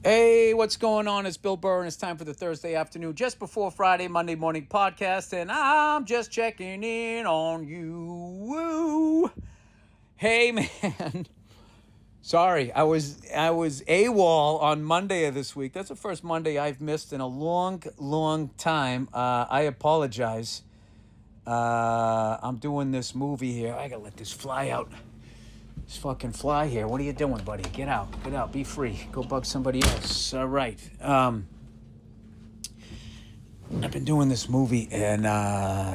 Hey, what's going on? It's Bill Burr, and it's time for the Thursday afternoon, just before Friday, Monday morning podcast, and I'm just checking in on you. Woo. Hey, man. Sorry, I was AWOL on Monday of this week. That's the first Monday I've missed in a long time. I apologize. I'm doing this movie here. I gotta let this fly out. This fucking fly here. What are you doing, buddy? Get out. Be free. Go bug somebody else. All right. I've been doing this movie, and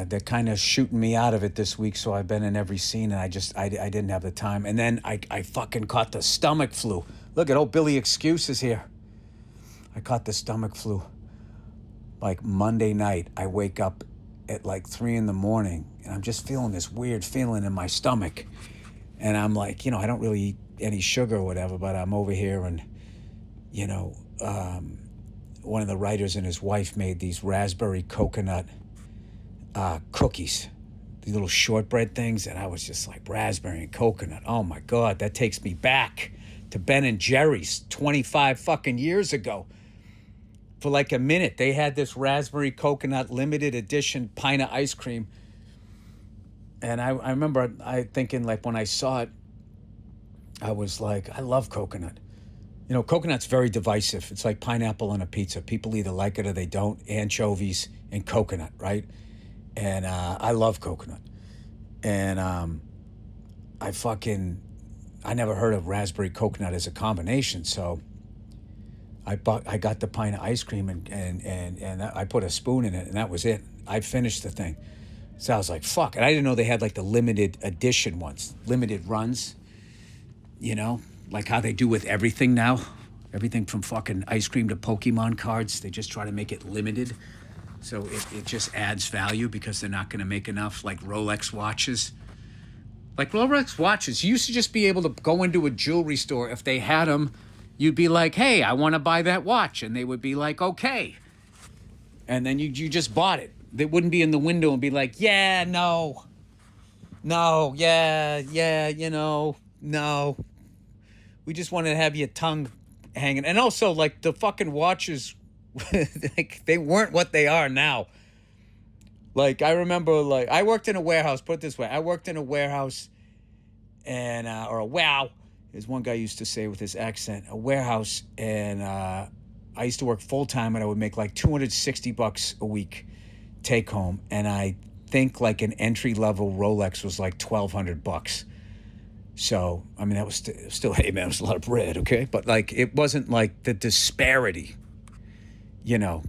they're kind of shooting me out of it this week, so I've been in every scene, and I didn't have the time. And then I fucking caught the stomach flu. Look at old Billy Excuses here. I caught the stomach flu. Like Monday night, I wake up at like 3 a.m, and I'm just feeling this weird feeling in my stomach. And I'm like, I don't really eat any sugar or whatever, but I'm over here and, one of the writers and his wife made these raspberry coconut cookies, these little shortbread things. And I was just like, raspberry and coconut. Oh, my God, that takes me back to Ben and Jerry's 25 fucking years ago. For like a minute, they had this raspberry coconut limited edition pint of ice cream. And I remember thinking, like, when I saw it, I was like, I love coconut. Coconut's very divisive. It's like pineapple on a pizza. People either like it or they don't. Anchovies and coconut, right? And I love coconut. And I never heard of raspberry coconut as a combination. So I got the pint of ice cream and I put a spoon in it, and that was it. I finished the thing. So I was like, fuck. And I didn't know they had like the limited edition ones, limited runs, like how they do with everything now. Everything from fucking ice cream to Pokemon cards. They just try to make it limited. So it just adds value because they're not going to make enough, like Rolex watches. Like Rolex watches, you used to just be able to go into a jewelry store. If they had them, you'd be like, hey, I want to buy that watch. And they would be like, okay. And then you just bought it. They wouldn't be in the window and be like, yeah, no, no. We just wanted to have your tongue hanging. And also, like, the fucking watches, like, they weren't what they are now. Like, I remember, like, I worked in a warehouse, put it this way. I worked in a warehouse and, or a wow, as one guy used to say with his accent, a warehouse. And I used to work full time, and I would make like $260 a week take home, and I think like an entry level Rolex was like $1,200. So I mean, that was still, hey man, it was a lot of bread, okay? But like, it wasn't like the disparity,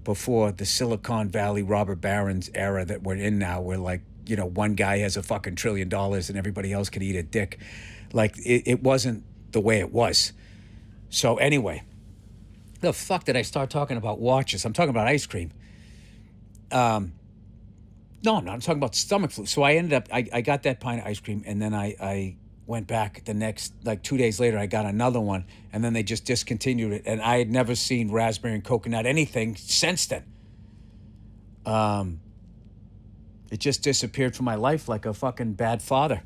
before the Silicon Valley Robert Barron's era that we're in now, where like, one guy has a fucking $1 trillion and everybody else could eat a dick. Like it wasn't the way it was. So anyway, the fuck did I start talking about watches? I'm talking about ice cream. No, I'm not. I'm talking about stomach flu. So I ended up, I got that pint of ice cream, and then I went back the next, like 2 days later, I got another one, and then they just discontinued it. And I had never seen raspberry and coconut anything since then. It just disappeared from my life like a fucking bad father.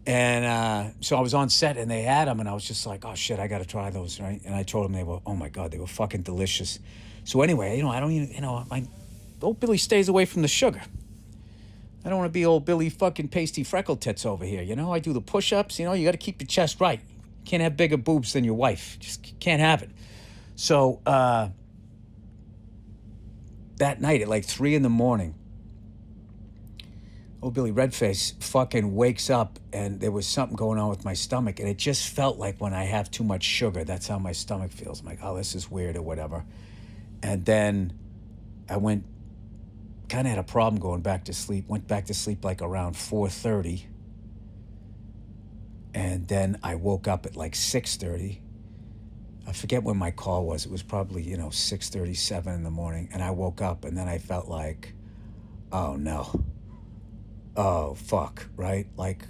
And so I was on set, and they had them, and I was just like, oh shit, I got to try those, right? And I told them they were, oh my God, they were fucking delicious. So anyway, I don't even, old Billy stays away from the sugar. I don't want to be old Billy fucking pasty freckle tits over here, I do the push-ups, you got to keep your chest right. You can't have bigger boobs than your wife. Just can't have it. So that night at like 3 a.m, old Billy Redface fucking wakes up, and there was something going on with my stomach, and it just felt like when I have too much sugar, that's how my stomach feels. I'm like, oh, this is weird or whatever. And then I kind of had a problem going back to sleep. Went back to sleep like around 4:30. And then I woke up at like 6:30. I forget when my call was. It was probably, 6:37 in the morning. And I woke up, and then I felt like, oh no. Oh, fuck, right? Like,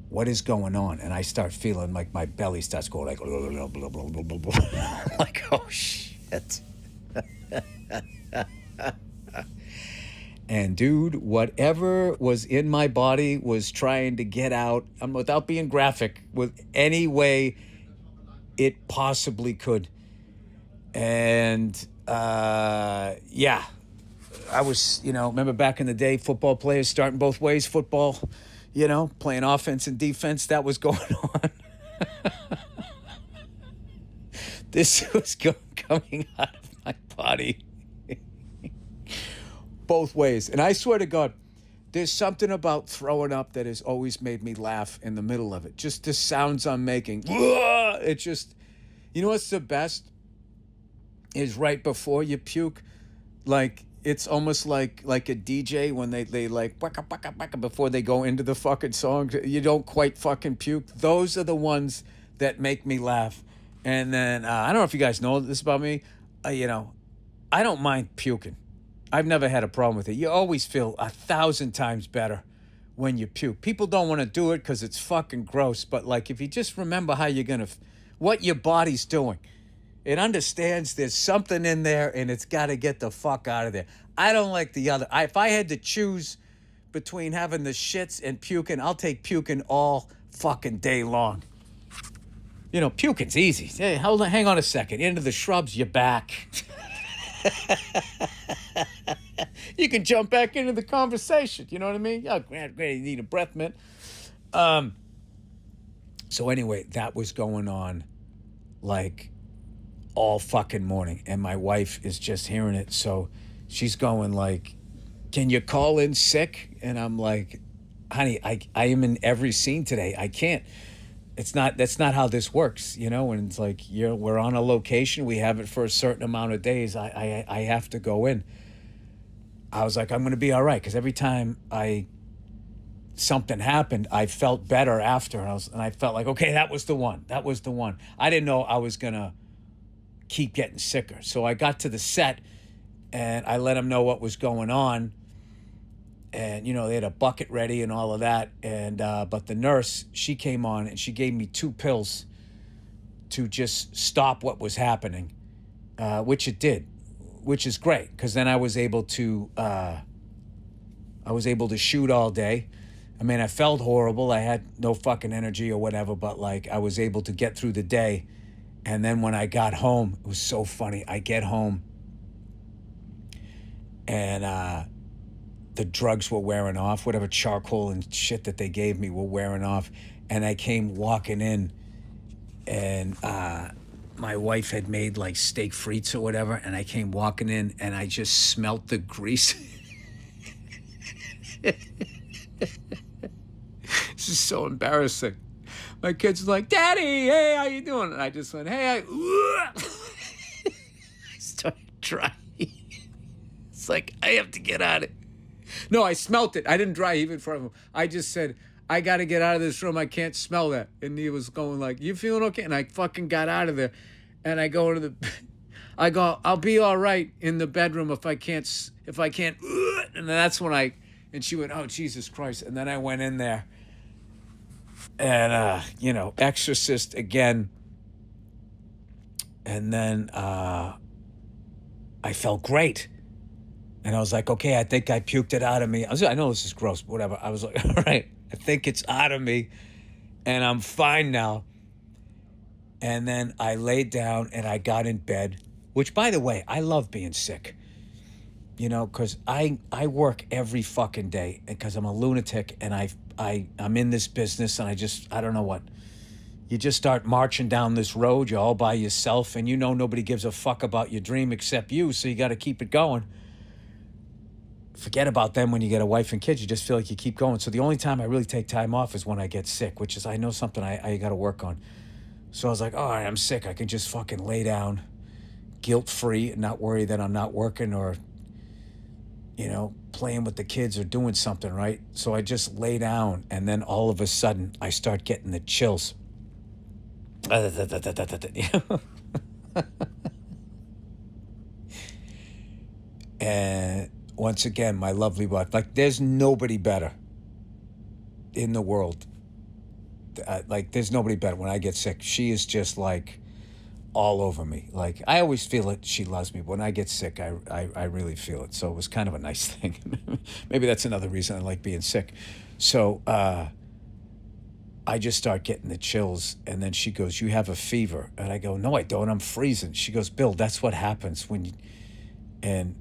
what is going on? And I start feeling like my belly starts going like, blah, blah, blah, blah, blah, blah. Like, oh shit. And dude, whatever was in my body was trying to get out, without being graphic, with any way it possibly could. And yeah, I was, remember back in the day, football players starting both ways, football, playing offense and defense. That was going on. This was coming out of my body both ways. And I swear to God, there's something about throwing up that has always made me laugh in the middle of it. Just the sounds I'm making. It just, what's the best is right before you puke. Like, it's almost like a DJ when they like waka, waka, waka, before they go into the fucking song. You don't quite fucking puke. Those are the ones that make me laugh. And then I don't know if you guys know this about me. I don't mind puking. I've never had a problem with it. You always feel 1,000 times better when you puke. People don't want to do it because it's fucking gross. But like, if you just remember how you're gonna, what your body's doing, it understands there's something in there and it's got to get the fuck out of there. I don't like the other. If I had to choose between having the shits and puking, I'll take puking all fucking day long. Puking's easy. Hey, hang on a second. Into the shrubs, you're back. You can jump back into the conversation. You know what I mean? Oh, great, you need a breath mint. So anyway, that was going on like all fucking morning. And my wife is just hearing it. So she's going like, can you call in sick? And I'm like, honey, I am in every scene today. I can't. That's not how this works, and it's like we're on a location, we have it for a certain amount of days. I have to go in. I was like, I'm gonna be all right, because every time something happened, I felt better after, and I felt like, okay, that was the one. I didn't know I was gonna keep getting sicker. So I got to the set and I let them know what was going on. And, they had a bucket ready and all of that. And, but the nurse, she came on and she gave me 2 pills to just stop what was happening, which it did, which is great. Cause then I was able to shoot all day. I mean, I felt horrible. I had no fucking energy or whatever, but like I was able to get through the day. And then when I got home, it was so funny. I get home and, the drugs were wearing off, whatever charcoal and shit that they gave me were wearing off. And I came walking in and my wife had made like steak frites or whatever. And I came walking in and I just smelt the grease. This is so embarrassing. My kids are like, Daddy, hey, how you doing? And I just went, hey, I started drying. It's like, I have to get out of it. No, I smelt it. I didn't dry even from him. I just said, I got to get out of this room. I can't smell that. And he was going like, you feeling okay? And I fucking got out of there. And I go into I go, I'll be all right in the bedroom if I can't. And then that's when and she went, oh, Jesus Christ. And then I went in there and, exorcist again. And then I felt great. And I was like, okay, I think I puked it out of me. I know this is gross, but whatever. I was like, all right, I think it's out of me. And I'm fine now. And then I laid down and I got in bed, which, by the way, I love being sick. Because I work every fucking day because I'm a lunatic and I'm in this business and I don't know what. You just start marching down this road. You're all by yourself and nobody gives a fuck about your dream except you. So you got to keep it going. Forget about them when you get a wife and kids. You just feel like you keep going. So the only time I really take time off is when I get sick, which is I know something I got to work on. So I was like, all right, I'm sick. I can just fucking lay down guilt-free and not worry that I'm not working or, playing with the kids or doing something, right? So I just lay down and then all of a sudden I start getting the chills. And once again, my lovely wife, like there's nobody better in the world. Like there's nobody better when I get sick. She is just like all over me. Like I always feel it. She loves me. But when I get sick, I really feel it. So it was kind of a nice thing. Maybe that's another reason I like being sick. So I just start getting the chills. And then she goes, "You have a fever." And I go, "No, I don't. I'm freezing." She goes, "Bill, that's what happens when you," and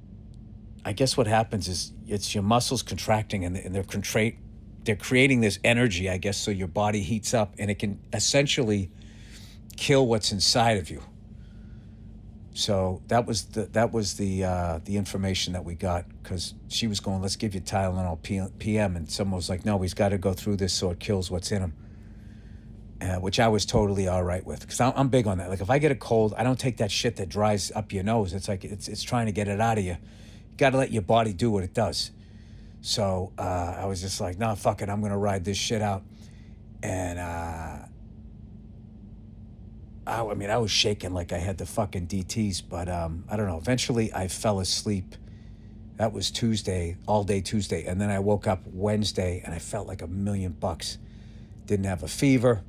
I guess what happens is it's your muscles contracting, and they're creating this energy, I guess, so your body heats up and it can essentially kill what's inside of you. So that was the information that we got, because she was going, "Let's give you Tylenol PM," and someone was like, "No, he's got to go through this so it kills what's in him," which I was totally all right with, because I'm big on that. Like if I get a cold, I don't take that shit that dries up your nose. It's like it's trying to get it out of you. You got to let your body do what it does. So I was just like, "No, fuck it, I'm gonna ride this shit out," and I mean, I was shaking like I had the fucking DTs, but I don't know. Eventually, I fell asleep. That was Tuesday, all day Tuesday. And then I woke up Wednesday and I felt like $1,000,000. Didn't have a fever.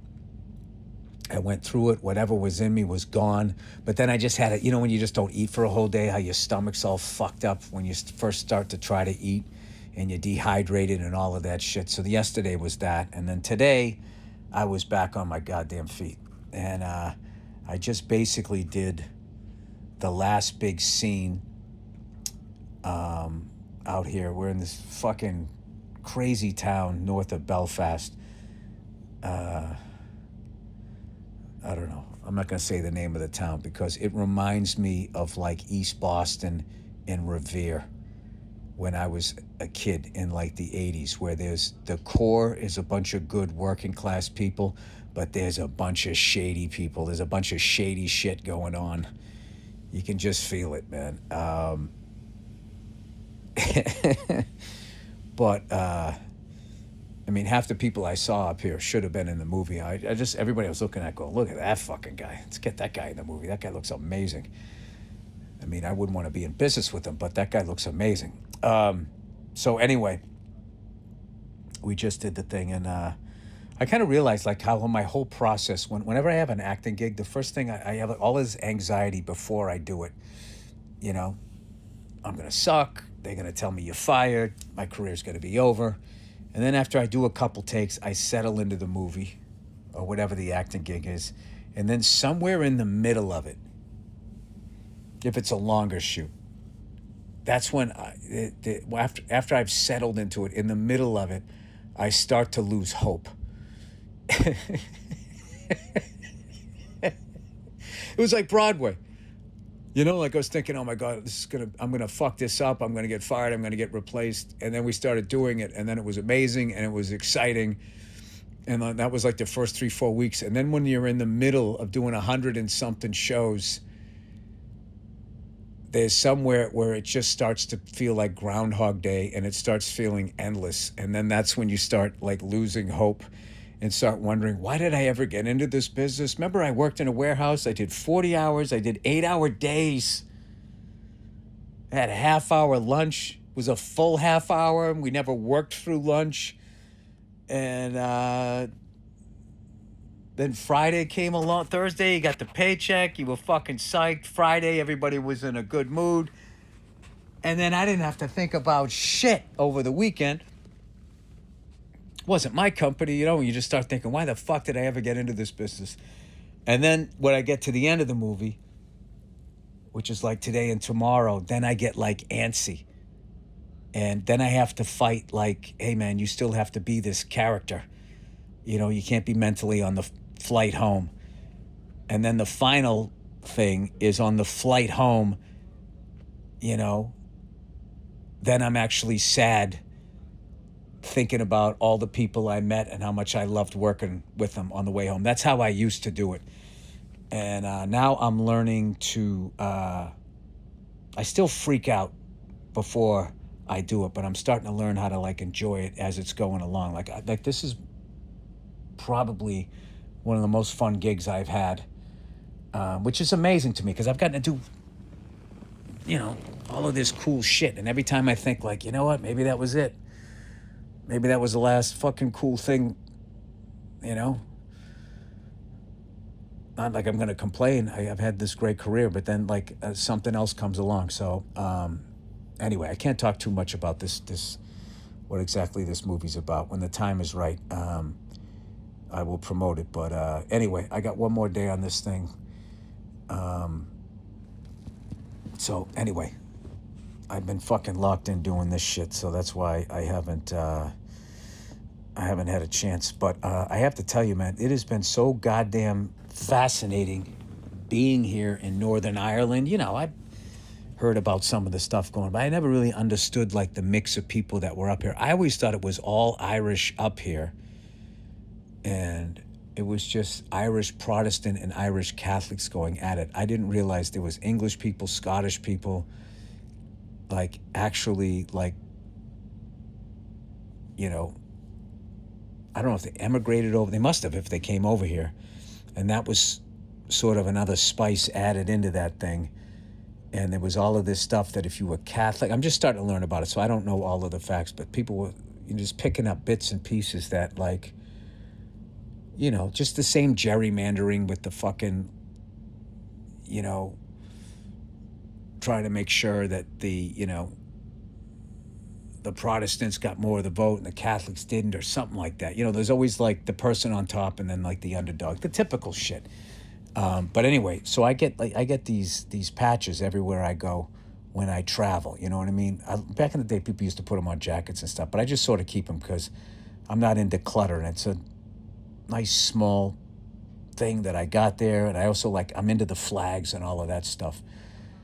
I went through it. Whatever was in me was gone. But then I just had it, when you just don't eat for a whole day, how your stomach's all fucked up when you first start to try to eat and you're dehydrated and all of that shit. So yesterday was that. And then today, I was back on my goddamn feet. And I just basically did the last big scene out here. We're in this fucking crazy town north of Belfast. I don't know. I'm not going to say the name of the town because it reminds me of like East Boston and Revere when I was a kid in like the 80s, where there's the core is a bunch of good working class people, but there's a bunch of shady people. There's a bunch of shady shit going on. You can just feel it, man. But I mean, half the people I saw up here should have been in the movie. Everybody I was looking at going, "Look at that fucking guy. Let's get that guy in the movie. That guy looks amazing." I mean, I wouldn't want to be in business with him, but that guy looks amazing. So anyway, we just did the thing, and I kind of realized like how my whole process, whenever I have an acting gig, the first thing I have all this anxiety before I do it. I'm going to suck. They're going to tell me you're fired. My career's going to be over. And then after I do a couple takes, I settle into the movie or whatever the acting gig is. And then somewhere in the middle of it, if it's a longer shoot, that's when after I've settled into it, in the middle of it, I start to lose hope. It was like Broadway. Like I was thinking, "Oh my God, I'm gonna fuck this up. I'm gonna get fired. I'm gonna get replaced." And then we started doing it, and then it was amazing and it was exciting. And that was like the first 3-4 weeks. And then when you're in the middle of doing 100 and something shows, there's somewhere where it just starts to feel like Groundhog Day, and it starts feeling endless. And then that's when you start like losing hope and start wondering, why did I ever get into this business? Remember, I worked in a warehouse. I did 40 hours. I did 8-hour days. I had a half-hour lunch. It was a full half hour. We never worked through lunch. And then Friday came along. Thursday, you got the paycheck. You were fucking psyched. Friday, everybody was in a good mood. And then I didn't have to think about shit over the weekend. Wasn't my company, you just start thinking, why the fuck did I ever get into this business? And then when I get to the end of the movie, which is like today and tomorrow, then I get like antsy. And then I have to fight like, hey man, you still have to be this character. You can't be mentally on the flight home. And then the final thing is on the flight home, then I'm actually sad thinking about all the people I met and how much I loved working with them on the way home. That's how I used to do it. And now I'm learning to, I still freak out before I do it, but I'm starting to learn how to like enjoy it as it's going along. Like this is probably one of the most fun gigs I've had, which is amazing to me because I've gotten to do, all of this cool shit. And every time I think like, you know what, maybe that was it. Maybe that was the last fucking cool thing, Not like I'm going to complain. I've had this great career, but then like something else comes along. So anyway, I can't talk too much about this what exactly this movie's about. When the time is right, I will promote it. But anyway, I got one more day on this thing. So anyway, I've been fucking locked in doing this shit, so that's why I haven't had a chance. But I have to tell you, man, it has been so goddamn fascinating being here in Northern Ireland. You know, I heard about some of the stuff going, but I never really understood like the mix of people that were up here. I always thought it was all Irish up here, and it was just Irish Protestant and Irish Catholics going at it. I didn't realize there was English people, Scottish people, like actually like, you know, I don't know if they emigrated over. They must have if they came over here. And that was sort of another spice added into that thing. And there was all of this stuff that if you were Catholic, I'm just starting to learn about it, so I don't know all of the facts, but people were just picking up bits and pieces that, like, you know, just the same gerrymandering with the fucking, you know, trying to make sure that the, you know, the Protestants got more of the vote and the Catholics didn't, or something like that. You know, there's always like the person on top and then like the underdog, the typical shit. But anyway, so I get these patches everywhere I go when I travel. You know what I mean? Back in the day, people used to put them on jackets and stuff, but I just sort of keep them because I'm not into clutter, and it's a nice small thing that I got there. And I also I'm into the flags and all of that stuff.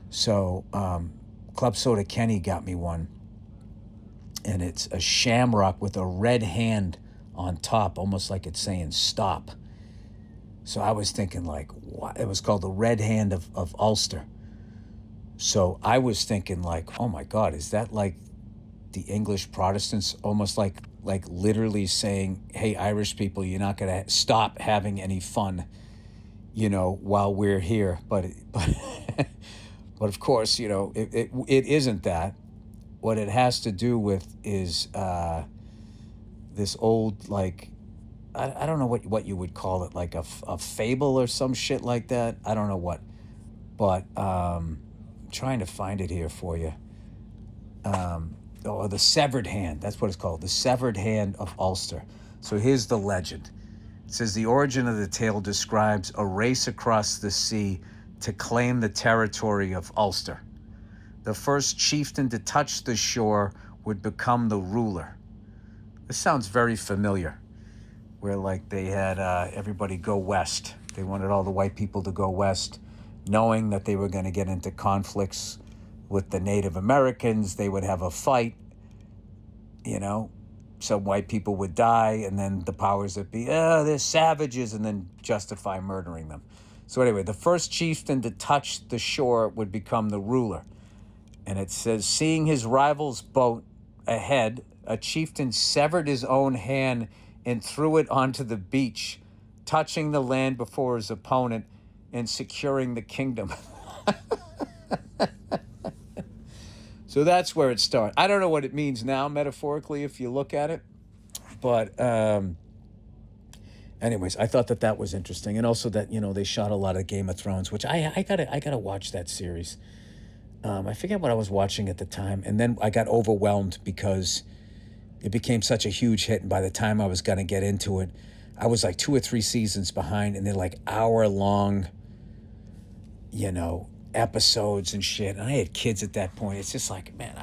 So Club Soda Kenny got me one, and it's a shamrock with a red hand on top, almost like it's saying stop. So I was thinking, like, what? It was called the Red Hand of Ulster. So I was thinking, like, oh my God, is that like the English Protestants almost like literally saying, hey, Irish people, you're not going to stop having any fun, you know, while we're here. But but of course, you know, it isn't that. What it has to do with is this old, like, I don't know what you would call it, like a fable or some shit like that. I don't know what, but I'm trying to find it here for you. The Severed Hand, that's what it's called, the Severed Hand of Ulster. So here's the legend. It says the origin of the tale describes a race across the sea to claim the territory of Ulster. The first chieftain to touch the shore would become the ruler. This sounds very familiar, where like they had everybody go west. They wanted all the white people to go west, knowing that they were going to get into conflicts with the Native Americans. They would have a fight, you know, some white people would die, and then the powers that be, they're savages, and then justify murdering them. So anyway, the first chieftain to touch the shore would become the ruler. And it says, seeing his rival's boat ahead, a chieftain severed his own hand and threw it onto the beach, touching the land before his opponent and securing the kingdom. So that's where it started. I don't know what it means now, metaphorically, if you look at it. But anyways, I thought that was interesting. And also that, you know, they shot a lot of Game of Thrones, which I gotta watch that series. I forget what I was watching at the time. And then I got overwhelmed because it became such a huge hit. And by the time I was going to get into it, I was like 2 or 3 seasons behind. And they're like hour-long, you know, episodes and shit. And I had kids at that point. It's just like, man,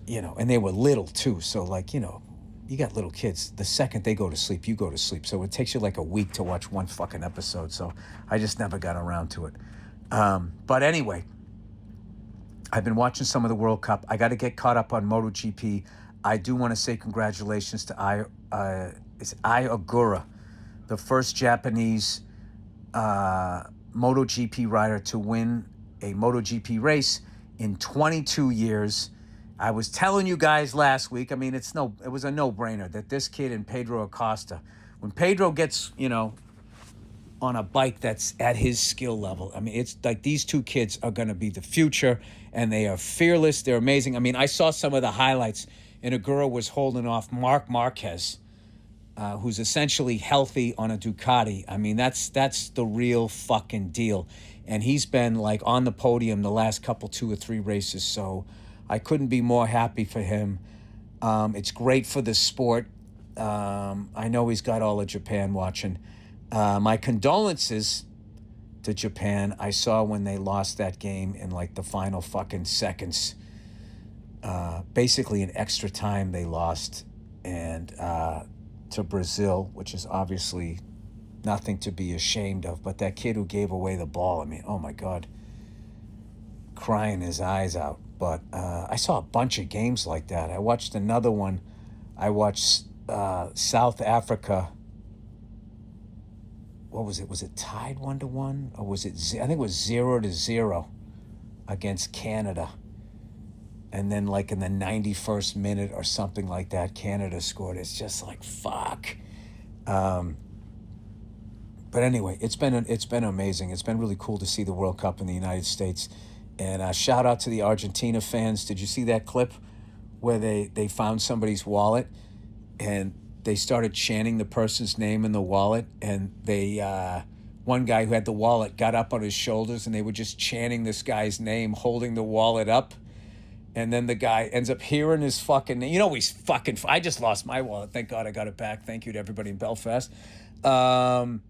you know, and they were little too. So like, you know, you got little kids. The second they go to sleep, you go to sleep. So it takes you like a week to watch one fucking episode. So I just never got around to it. But anyway, I've been watching some of the World Cup. I got to get caught up on MotoGP. I do want to say congratulations to Ai Ogura, the first Japanese MotoGP rider to win a MotoGP race in 22 years. I was telling you guys last week, I mean, it was a no-brainer that this kid and Pedro Acosta, when Pedro gets, you know, on a bike that's at his skill level, I mean, it's like these two kids are going to be the future, and they are fearless. They're amazing. I mean, I saw some of the highlights, and Ogura was holding off Marc Marquez, who's essentially healthy on a Ducati. I mean, that's the real fucking deal. And he's been like on the podium the last couple 2 or 3 races. So I couldn't be more happy for him. It's great for the sport. I know he's got all of Japan watching. My condolences to Japan. I saw when they lost that game in like the final fucking seconds. Basically, in extra time, they lost, and to Brazil, which is obviously nothing to be ashamed of. But that kid who gave away the ball, I mean, oh my God, crying his eyes out. But I saw a bunch of games like that. I watched another one. I watched South Africa. What was it? Was it tied 1-1, or was it? I think it was 0-0 against Canada. And then, like in the 91st minute or something like that, Canada scored. It's just like fuck. But anyway, it's been amazing. It's been really cool to see the World Cup in the United States. And shout out to the Argentina fans. Did you see that clip where they found somebody's wallet and they started chanting the person's name in the wallet, and they one guy who had the wallet got up on his shoulders and they were just chanting this guy's name, holding the wallet up. And then the guy ends up hearing his fucking name. You know, he's fucking... I just lost my wallet. Thank God I got it back. Thank you to everybody in Belfast. Or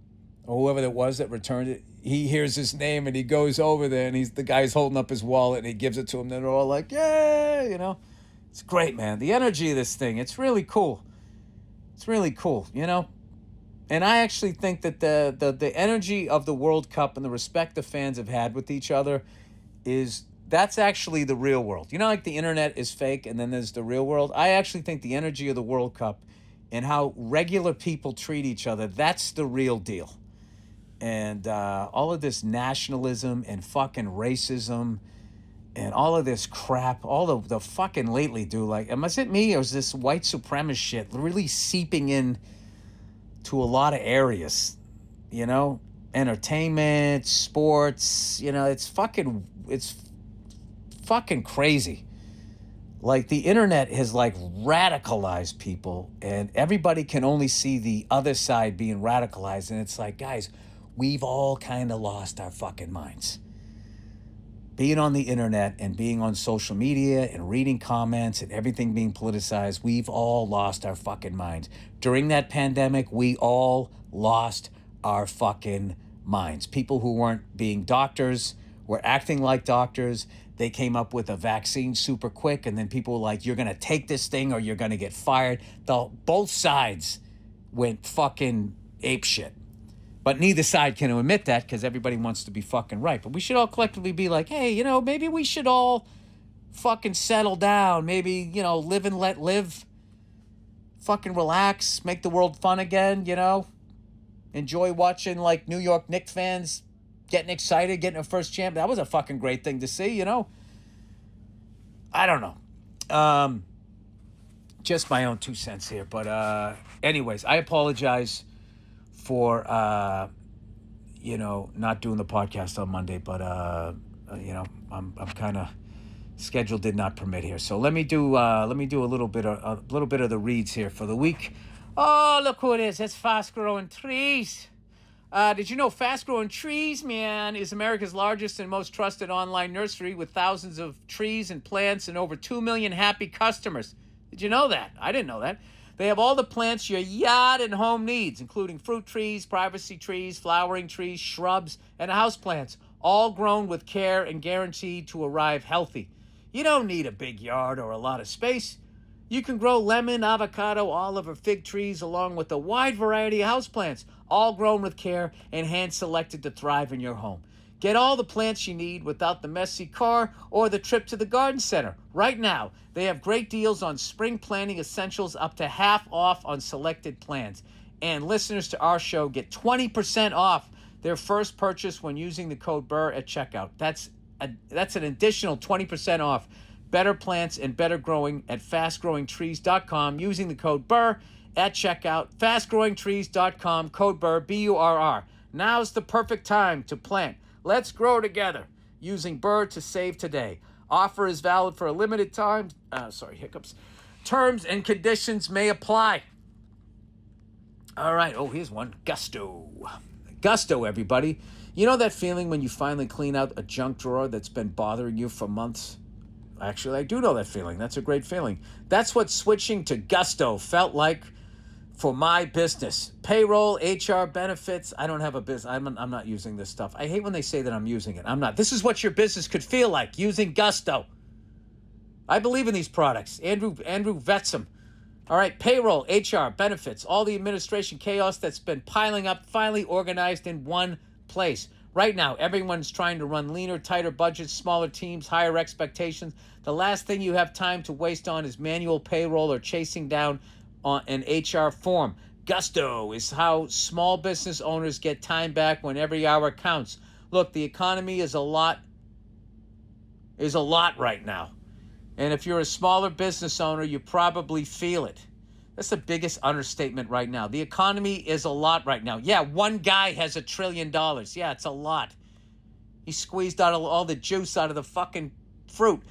whoever that was that returned it. He hears his name and he goes over there and the guy's holding up his wallet and he gives it to him. They're all like, yeah, you know. It's great, man. The energy of this thing, it's really cool. It's really cool, you know. And I actually think that the energy of the World Cup and the respect the fans have had with each other that's actually the real world. You know, like the internet is fake and then there's the real world. I actually think the energy of the World Cup and how regular people treat each other, that's the real deal. And all of this nationalism and fucking racism and all of this crap, all of the fucking lately, dude, like, is it me or is this white supremacist shit really seeping in to a lot of areas, you know? Entertainment, sports, you know, it's fucking crazy. Like the internet has like radicalized people and everybody can only see the other side being radicalized. And it's like, guys, we've all kind of lost our fucking minds. Being on the internet and being on social media and reading comments and everything being politicized, we've all lost our fucking minds. During that pandemic, we all lost our fucking minds. People who weren't being doctors were acting like doctors. They came up with a vaccine super quick, and then people were like, you're going to take this thing or you're going to get fired. Both sides went fucking apeshit. But neither side can admit that because everybody wants to be fucking right. But we should all collectively be like, hey, you know, maybe we should all fucking settle down. Maybe, you know, live and let live. Fucking relax. Make the world fun again, you know. Enjoy watching, like, New York Knicks fans getting excited, getting a first champ. That was a fucking great thing to see, you know. I don't know. Just my own 2 cents here. But anyways, I apologize for, you know, not doing the podcast on Monday. But, you know, I'm kind of... Schedule did not permit here. So let me do a little bit of the reads here for the week. Oh, look who it is. That's Fast Growing Trees. Did you know Fast Growing Trees, man, is America's largest and most trusted online nursery with thousands of trees and plants and over 2 million happy customers? Did you know that? I didn't know that. They have all the plants your yard and home needs, including fruit trees, privacy trees, flowering trees, shrubs, and houseplants, all grown with care and guaranteed to arrive healthy. You don't need a big yard or a lot of space. You can grow lemon, avocado, olive, or fig trees along with a wide variety of houseplants, all grown with care and hand-selected to thrive in your home. Get all the plants you need without the messy car or the trip to the garden center. Right now, they have great deals on spring planting essentials up to half off on selected plants. And listeners to our show get 20% off their first purchase when using the code Burr at checkout. That's an additional 20% off. Better plants and better growing at fastgrowingtrees.com using the code Burr at checkout. Fastgrowingtrees.com, code Burr, B-U-R-R. Now's the perfect time to plant. Let's grow together using Burr to save today. Offer is valid for a limited time. Terms and conditions may apply. All right. Oh, here's one. Gusto. Gusto, everybody. You know that feeling when you finally clean out a junk drawer that's been bothering you for months? Actually, I do know that feeling. That's a great feeling. That's what switching to Gusto felt like for my business. Payroll, HR, benefits. I don't have a business. I'm not using this stuff. I hate when they say that I'm using it. I'm not. This is what your business could feel like using Gusto. I believe in these products. Andrew vets them. All right, payroll, HR, benefits, all the administration chaos that's been piling up, finally organized in one place. Right now, everyone's trying to run leaner, tighter budgets, smaller teams, higher expectations. The last thing you have time to waste on is manual payroll or chasing down on an HR form. Gusto is how small business owners get time back when every hour counts. Look, the economy is a lot right now. And if you're a smaller business owner, you probably feel it. That's the biggest understatement right now. The economy is a lot right now. Yeah, one guy has $1 trillion. Yeah, it's a lot. He squeezed out all the juice out of the fucking fruit.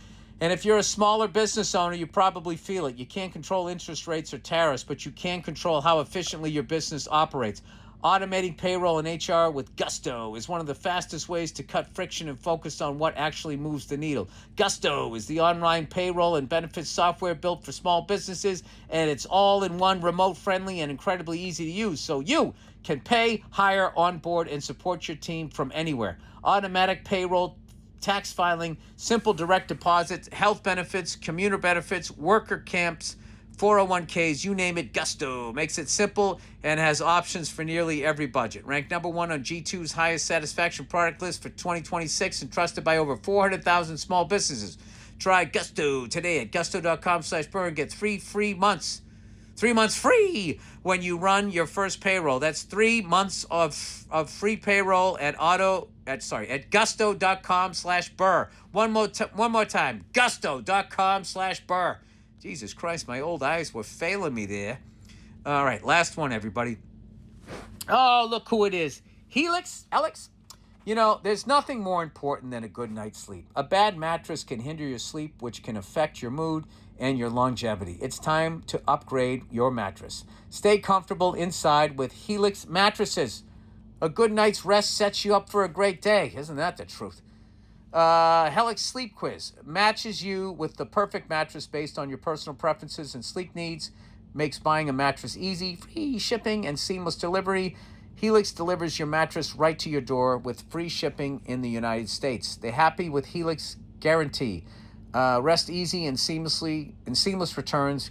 And if you're a smaller business owner, you probably feel it. You can't control interest rates or tariffs, but you can control how efficiently your business operates. Automating payroll and HR with Gusto is one of the fastest ways to cut friction and focus on what actually moves the needle. Gusto is the online payroll and benefits software built for small businesses, and it's all in one, remote friendly and incredibly easy to use, so you can pay, hire, onboard, and support your team from anywhere. Automatic payroll, tax filing, simple direct deposits, health benefits, commuter benefits, worker camps, 401ks, you name it, Gusto makes it simple and has options for nearly every budget. Ranked number 1 on G2's highest satisfaction product list for 2026 and trusted by over 400,000 small businesses. Try Gusto today at gusto.com/Burr and get 3 free months. 3 months free when you run your first payroll. That's 3 months of free payroll at gusto.com/Burr. One more time, gusto.com/Burr. Jesus Christ, my old eyes were failing me there. All right, last one, everybody. Oh, look who it is. Helix, Alex. You know, there's nothing more important than a good night's sleep. A bad mattress can hinder your sleep, which can affect your mood and your longevity. It's time to upgrade your mattress. Stay comfortable inside with Helix mattresses. A good night's rest sets you up for a great day. Isn't that the truth? Helix Sleep Quiz matches you with the perfect mattress based on your personal preferences and sleep needs. Makes buying a mattress easy, free shipping, and seamless delivery. Helix delivers your mattress right to your door with free shipping in the United States. They're happy with Helix Guarantee. Rest easy and seamless returns,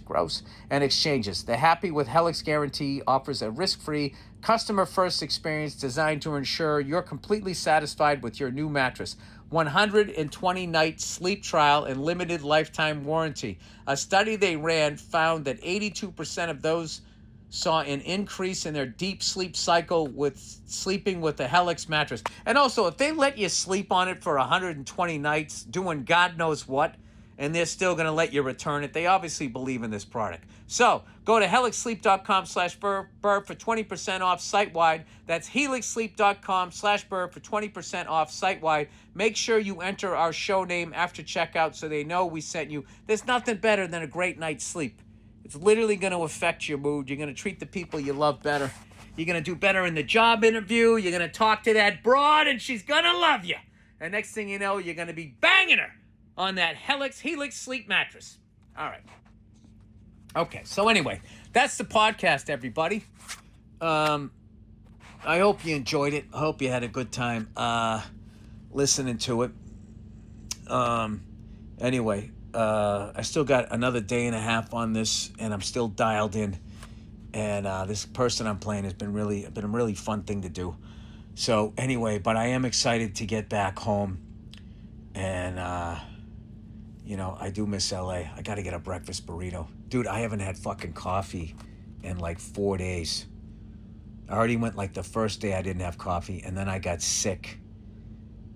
and exchanges. The Happy with Helix Guarantee offers a risk-free, customer-first experience designed to ensure you're completely satisfied with your new mattress. 120-night sleep trial and limited lifetime warranty. A study they ran found that 82% of those saw an increase in their deep sleep cycle with sleeping with the Helix mattress. And also, if they let you sleep on it for 120 nights, doing God knows what, and they're still going to let you return it, they obviously believe in this product. So, go to helixsleep.com/Burr for 20% off site-wide. That's helixsleep.com/Burr for 20% off site-wide. Make sure you enter our show name after checkout so they know we sent you. There's nothing better than a great night's sleep. It's literally going to affect your mood. You're going to treat the people you love better. You're going to do better in the job interview. You're going to talk to that broad, and she's going to love you. And next thing you know, you're going to be banging her on that Helix sleep mattress. All right. Okay, so anyway, that's the podcast, everybody. I hope you enjoyed it. I hope you had a good time listening to it. Anyway, I still got another day and a half on this, and I'm still dialed in. And this person I'm playing has been a really fun thing to do. So anyway, but I am excited to get back home, and I do miss LA. I got to get a breakfast burrito, dude. I haven't had fucking coffee in like 4 days. I already went like the first day I didn't have coffee, and then I got sick.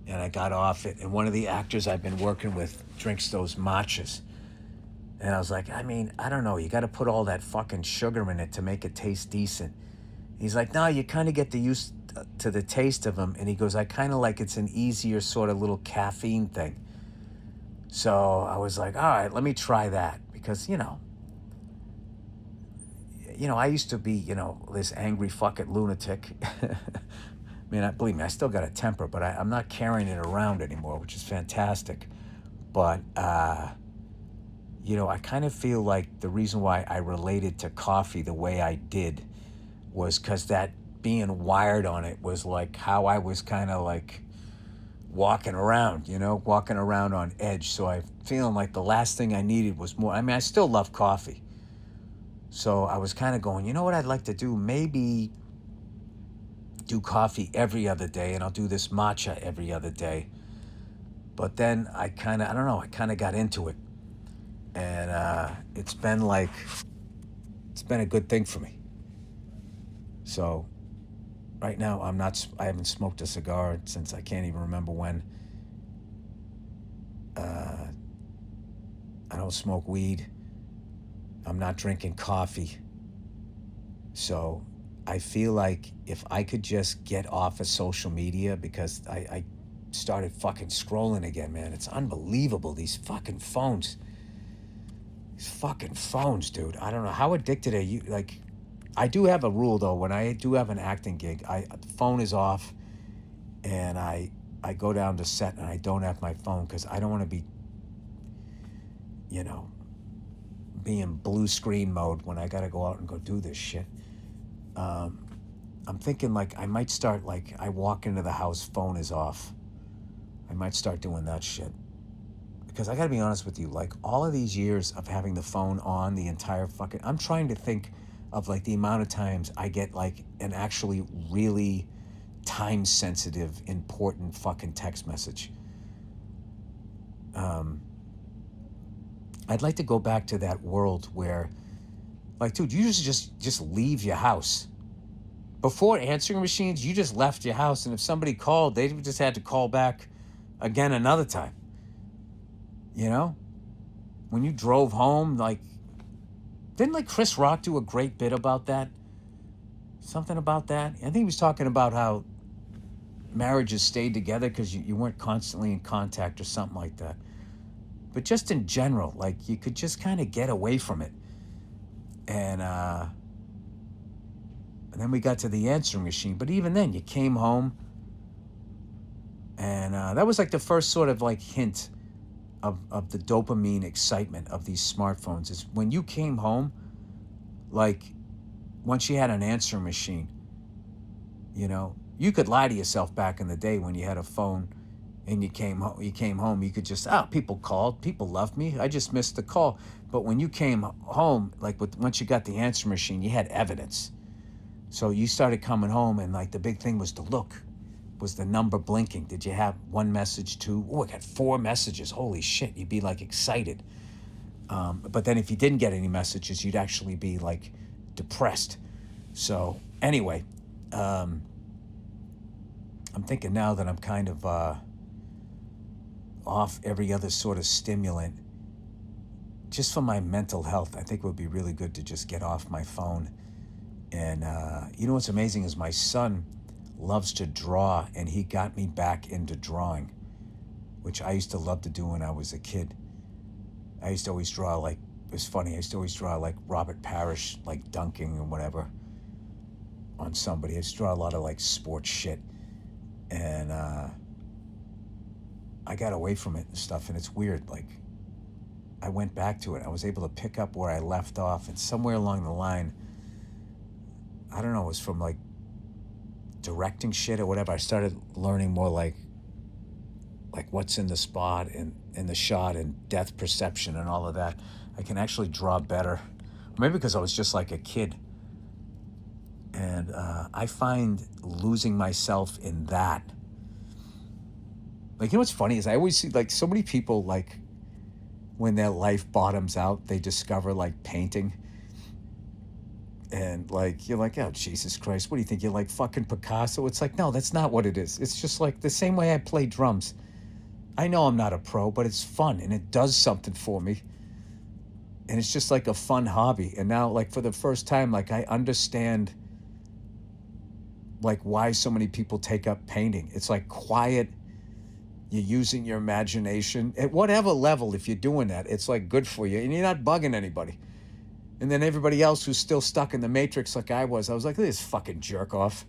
And I got off it. And one of the actors I've been working with drinks those matchas. And I was like, I don't know. You got to put all that fucking sugar in it to make it taste decent. He's like, no, you kind of get used to the taste of them. And he goes, I kind of like it's an easier sort of little caffeine thing. So I was like, all right, let me try that. Because, I used to be, this angry fucking lunatic. Believe me, I still got a temper, but I'm not carrying it around anymore, which is fantastic. But, I kind of feel like the reason why I related to coffee the way I did was because that being wired on it was like how I was kind of like walking around, walking around on edge. So I feeling like the last thing I needed was more. I mean, I still love coffee. So I was kind of going, you know what I'd like to do? Maybe do coffee every other day, and I'll do this matcha every other day. But then I don't know, I kind of got into it. And it's been a good thing for me. So right now I haven't smoked a cigar since I can't even remember when. I don't smoke weed. I'm not drinking coffee. So I feel like if I could just get off of social media, because I started fucking scrolling again, man. It's unbelievable, these fucking phones. These fucking phones, dude. I don't know. How addicted are you? Like, I do have a rule, though. When I do have an acting gig, the phone is off, and I go down to set, and I don't have my phone because I don't want to be, be in blue screen mode when I got to go out and go do this shit. I'm thinking, like, I might start, like, I walk into the house, phone is off. I might start doing that shit. Because I got to be honest with you, like, all of these years of having the phone on the entire fucking... I'm trying to think of, like, the amount of times I get, like, an actually really time-sensitive, important fucking text message. I'd like to go back to that world where, like, dude, you just leave your house. Before answering machines, you just left your house, and if somebody called, they just had to call back again another time. When you drove home, like, didn't, like, Chris Rock do a great bit about that? Something about that? I think he was talking about how marriages stayed together because you weren't constantly in contact or something like that. But just in general, like, you could just kind of get away from it. And then we got to the answering machine. But even then, you came home, and that was, like, the first sort of, like, hint of the dopamine excitement of these smartphones. Is when you came home, like, once you had an answering machine, you could lie to yourself back in the day when you had a phone and you came home, you could just, people called, people loved me, I just missed the call. But when you came home, like, once you got the answering machine, you had evidence. So you started coming home, and, like, the big thing was to look. Was the number blinking? Did you have one message, two? Oh, I got 4 messages. Holy shit. You'd be, like, excited. But then if you didn't get any messages, you'd actually be, like, depressed. So anyway, I'm thinking now that I'm kind of off every other sort of stimulant, just for my mental health, I think it would be really good to just get off my phone. And what's amazing is my son loves to draw, and he got me back into drawing, which I used to love to do when I was a kid. I used to always draw, like, it was funny, I used to always draw, like, Robert Parrish, like, dunking or whatever on somebody. I used to draw a lot of, like, sports shit. And I got away from it and stuff, and it's weird. Like, I went back to it. I was able to pick up where I left off, and somewhere along the line, I don't know, it was from, like, directing shit or whatever, I started learning more like what's in the spot and in the shot and depth perception and all of that. I can actually draw better. Maybe because I was just like a kid. And I find losing myself in that. Like, what's funny is I always see, like, so many people, like, when their life bottoms out, they discover, like, painting. And, like, you're like, oh, Jesus Christ, what do you think? You're like fucking Picasso? It's like, no, that's not what it is. It's just like the same way I play drums. I know I'm not a pro, but it's fun, and it does something for me. And it's just like a fun hobby. And now, like, for the first time, like, I understand, like, why so many people take up painting. It's, like, quiet. You're using your imagination. At whatever level, if you're doing that, it's, like, good for you. And you're not bugging anybody. And then everybody else who's still stuck in the matrix like I was like, look at this fucking jerk off.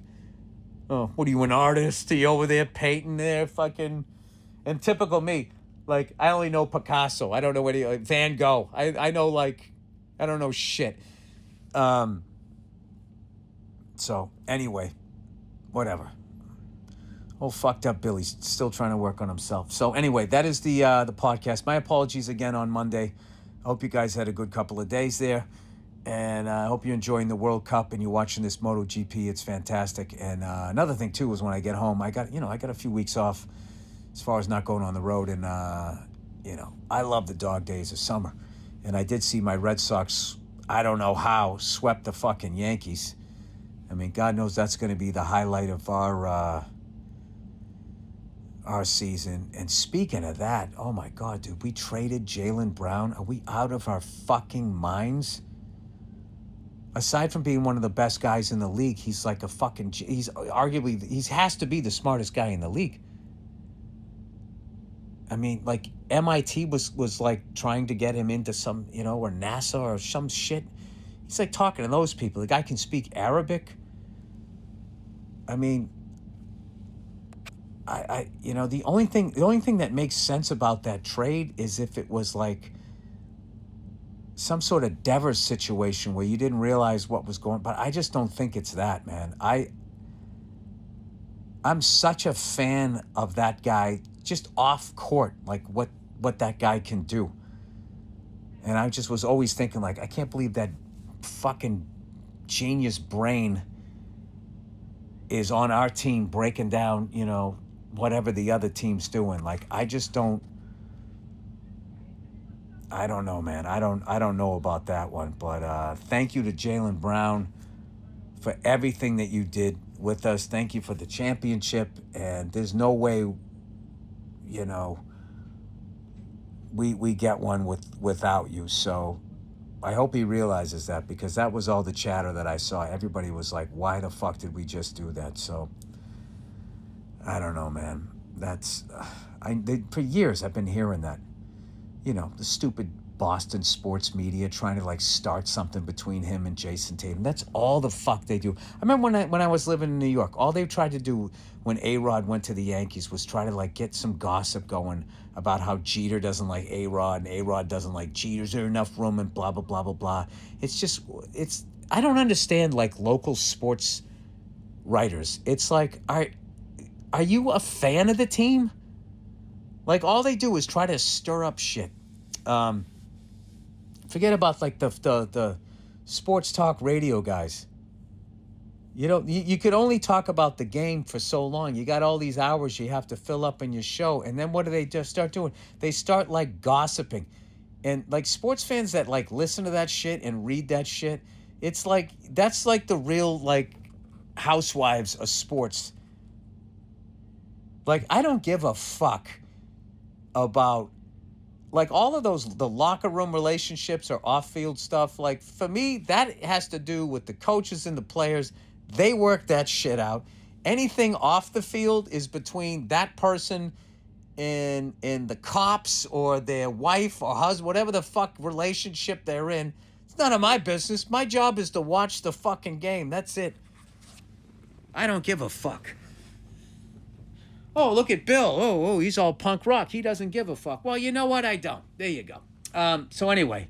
Oh, what are you, an artist? Are you over there painting there? Fucking... And typical me, Like, I only know Picasso. I don't know Van Gogh. I know, like, I don't know shit. So, anyway, whatever. Old fucked up Billy's still trying to work on himself. So, anyway, that is the podcast. My apologies again on Monday. I hope you guys had a good couple of days there. And I hope you're enjoying the World Cup and you're watching this MotoGP. It's fantastic. And another thing, too, is when I get home, I got a few weeks off as far as not going on the road. And, I love the dog days of summer. And I did see my Red Sox, I don't know how, swept the fucking Yankees. I mean, God knows that's going to be the highlight of our season. And speaking of that, oh, my God, dude, we traded Jaylen Brown. Are we out of our fucking minds? Aside from being one of the best guys in the league, he's like he's arguably, he has to be the smartest guy in the league. I mean, like, MIT was like trying to get him into some, or NASA or some shit. He's like talking to those people. The guy can speak Arabic. I mean, the only thing that makes sense about that trade is if it was like some sort of Devers situation where you didn't realize what was going, but I just don't think it's that, man. I'm such a fan of that guy just off court, like what that guy can do. And I just was always thinking, like, I can't believe that fucking genius brain is on our team breaking down, whatever the other team's doing. Like, I don't know, man. I don't know about that one. But thank you to Jaylen Brown for everything that you did with us. Thank you for the championship. And there's no way, we get one without you. So I hope he realizes that, because that was all the chatter that I saw. Everybody was like, why the fuck did we just do that? So I don't know, man. That's for years I've been hearing that. The stupid Boston sports media trying to like start something between him and Jason Tatum. That's all the fuck they do. I remember when I was living in New York, all they tried to do when A-Rod went to the Yankees was try to like get some gossip going about how Jeter doesn't like A-Rod and A-Rod doesn't like Jeter. Is there enough room and blah, blah, blah, blah, blah. I don't understand like local sports writers. It's like, are you a fan of the team? Like, all they do is try to stir up shit. Forget about like the sports talk radio guys. You could only talk about the game for so long. You got all these hours you have to fill up in your show, and then what do they just start doing? They start like gossiping, and like sports fans that like listen to that shit and read that shit. It's like that's like the real like housewives of sports. Like, I don't give a fuck about like all of the locker room relationships or off-field stuff. Like, for me, that has to do with the coaches and the players. They work that shit out. Anything off the field is between that person and the cops or their wife or husband, whatever the fuck relationship they're in. It's none of my business. My job is to watch the fucking game. That's it. I don't give a fuck. Oh, look at Bill. Oh, he's all punk rock. He doesn't give a fuck. Well, you know what? I don't. There you go. So anyway,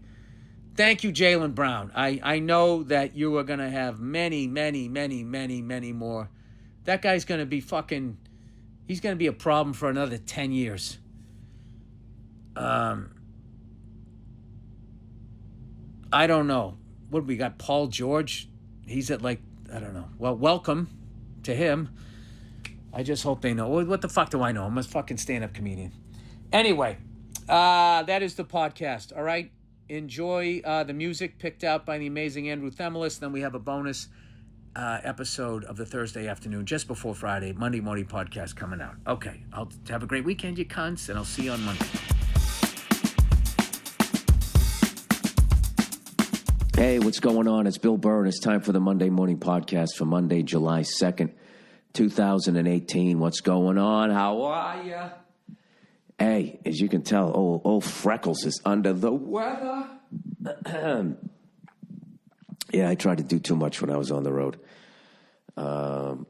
thank you, Jaylen Brown. I know that you are going to have many, many, many, many, many more. That guy's going to be he's going to be a problem for another 10 years. I don't know. What, we got Paul George? He's at like, I don't know. Well, welcome to him. I just hope they know. What the fuck do I know? I'm a fucking stand-up comedian. Anyway, that is the podcast, all right? Enjoy the music picked out by the amazing Andrew Themelis. Then we have a bonus episode of the Thursday afternoon, just before Friday, Monday morning podcast coming out. Okay, I'll have a great weekend, you cunts, and I'll see you on Monday. Hey, what's going on? It's Bill Burr, and it's time for the Monday morning podcast for Monday, July 2nd. 2018. What's going on? How are ya? Hey, as you can tell, old Freckles is under the weather. Yeah, I tried to do too much when I was on the road. I'm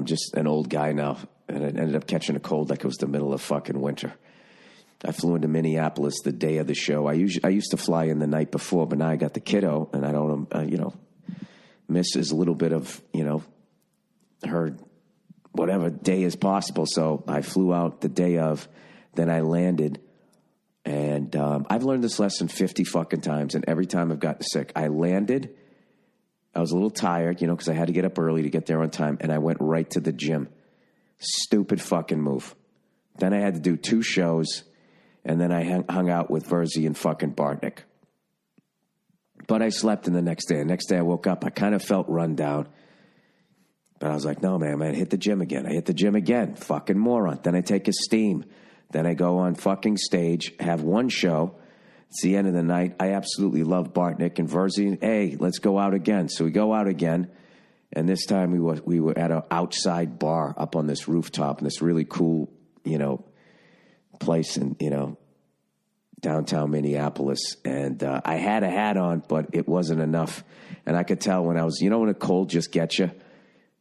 just an old guy now. and I ended up catching a cold like it was the middle of fucking winter. I flew into Minneapolis the day of the show. I used to fly in the night before, but now I got the kiddo, and I don't, miss as little bit of, her whatever day is possible. So I flew out the day of, then I landed, and I've learned this lesson 50 fucking times, and every time I've gotten sick. I landed, I was a little tired, because I had to get up early to get there on time, and I went right to the gym. Stupid fucking move. Then I had to do 2 shows, and then I hung out with Verzi and fucking Bartnick. But I slept in the next day. The next day I woke up, I kind of felt run down. But I was like, no, man, hit the gym again. I hit the gym again. Fucking moron. Then I take a steam. Then I go on fucking stage, have 1 show. It's the end of the night. I absolutely love Bartnick and Verzi. Hey, let's go out again. So we go out again. And this time we were at an outside bar up on this rooftop in this really cool, place in, downtown Minneapolis. And I had a hat on, but it wasn't enough. And I could tell when I was, when a cold just gets you.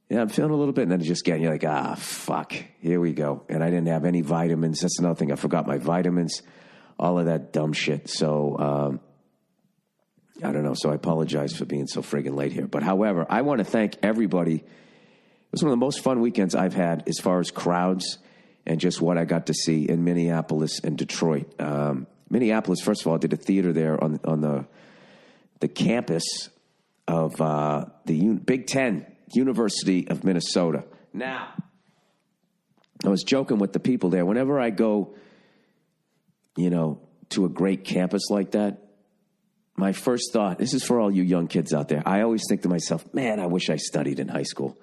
Yeah, I'm feeling a little bit, and then it just getting you like, fuck, here we go. And I didn't have any vitamins. That's another thing. I forgot my vitamins, all of that dumb shit. So, I don't know. So I apologize for being so friggin' late here. But however, I want to thank everybody. It was one of the most fun weekends I've had as far as crowds and just what I got to see in Minneapolis and Detroit. Minneapolis, first of all, I did a theater there on the campus of the Big Ten, University of Minnesota. Now, I was joking with the people there. Whenever I go, to a great campus like that, my first thought, this is for all you young kids out there, I always think to myself, man, I wish I studied in high school.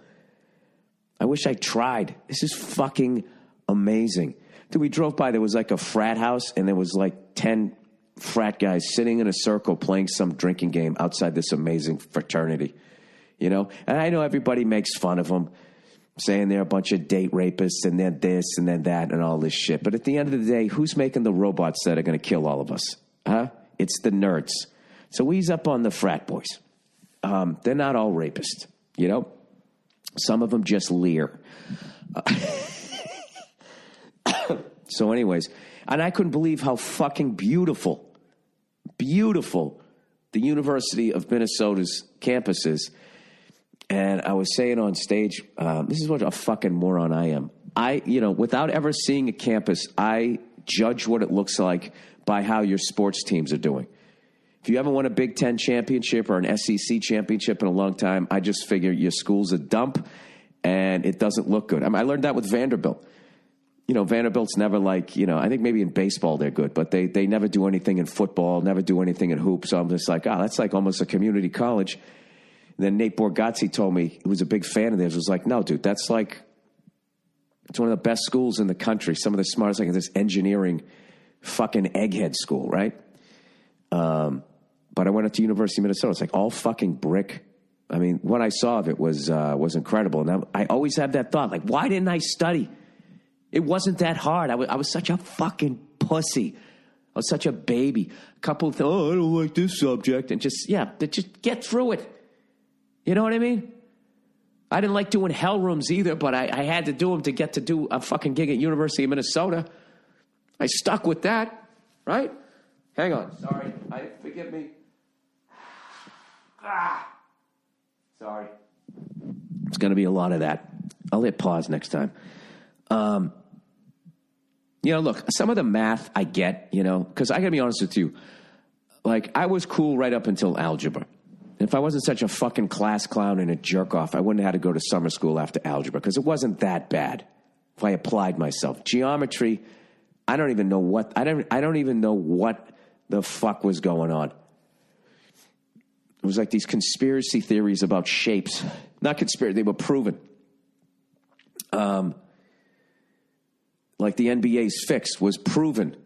I wish I tried. This is fucking amazing. Dude, we drove by, there was like a frat house, and there was like 10 frat guys sitting in a circle playing some drinking game outside this amazing fraternity, And I know everybody makes fun of them, saying they're a bunch of date rapists, and then this, and then that, and all this shit. But at the end of the day, who's making the robots that are going to kill all of us? Huh? It's the nerds. So ease up on the frat boys. They're not all rapists, Some of them just leer. So anyways, and I couldn't believe how fucking beautiful the University of Minnesota's campus is. And I was saying on stage, this is what a fucking moron I am. Without ever seeing a campus, I judge what it looks like by how your sports teams are doing. If you haven't won a Big Ten championship or an SEC championship in a long time, I just figure your school's a dump and it doesn't look good. I learned that with Vanderbilt. Vanderbilt's never like, I think maybe in baseball they're good, but they never do anything in football, never do anything in hoops. So I'm just like, that's like almost a community college. And then Nate Borgazzi told me, who was a big fan of theirs, was like, no, dude, it's one of the best schools in the country. Some of the smartest, like this engineering fucking egghead school, right? But I went up to University of Minnesota. It's like all fucking brick. What I saw of it was incredible. And I always have that thought, like, why didn't I study? It wasn't that hard. I was such a fucking pussy. I was such a baby. A couple of things, I don't like this subject. And just get through it. You know what I mean? I didn't like doing hell rooms either, but I had to do them to get to do a fucking gig at University of Minnesota. I stuck with that, right? Hang on. Sorry. Forgive me. Sorry. It's going to be a lot of that. I'll hit pause next time. Look, some of the math I get, because I got to be honest with you. Like, I was cool right up until algebra. If I wasn't such a fucking class clown and a jerk off, I wouldn't have had to go to summer school after algebra because it wasn't that bad if I applied myself. Geometry, I don't even know what the fuck was going on. It was like these conspiracy theories about shapes. Not conspiracy, they were proven. Like the NBA's fix was proven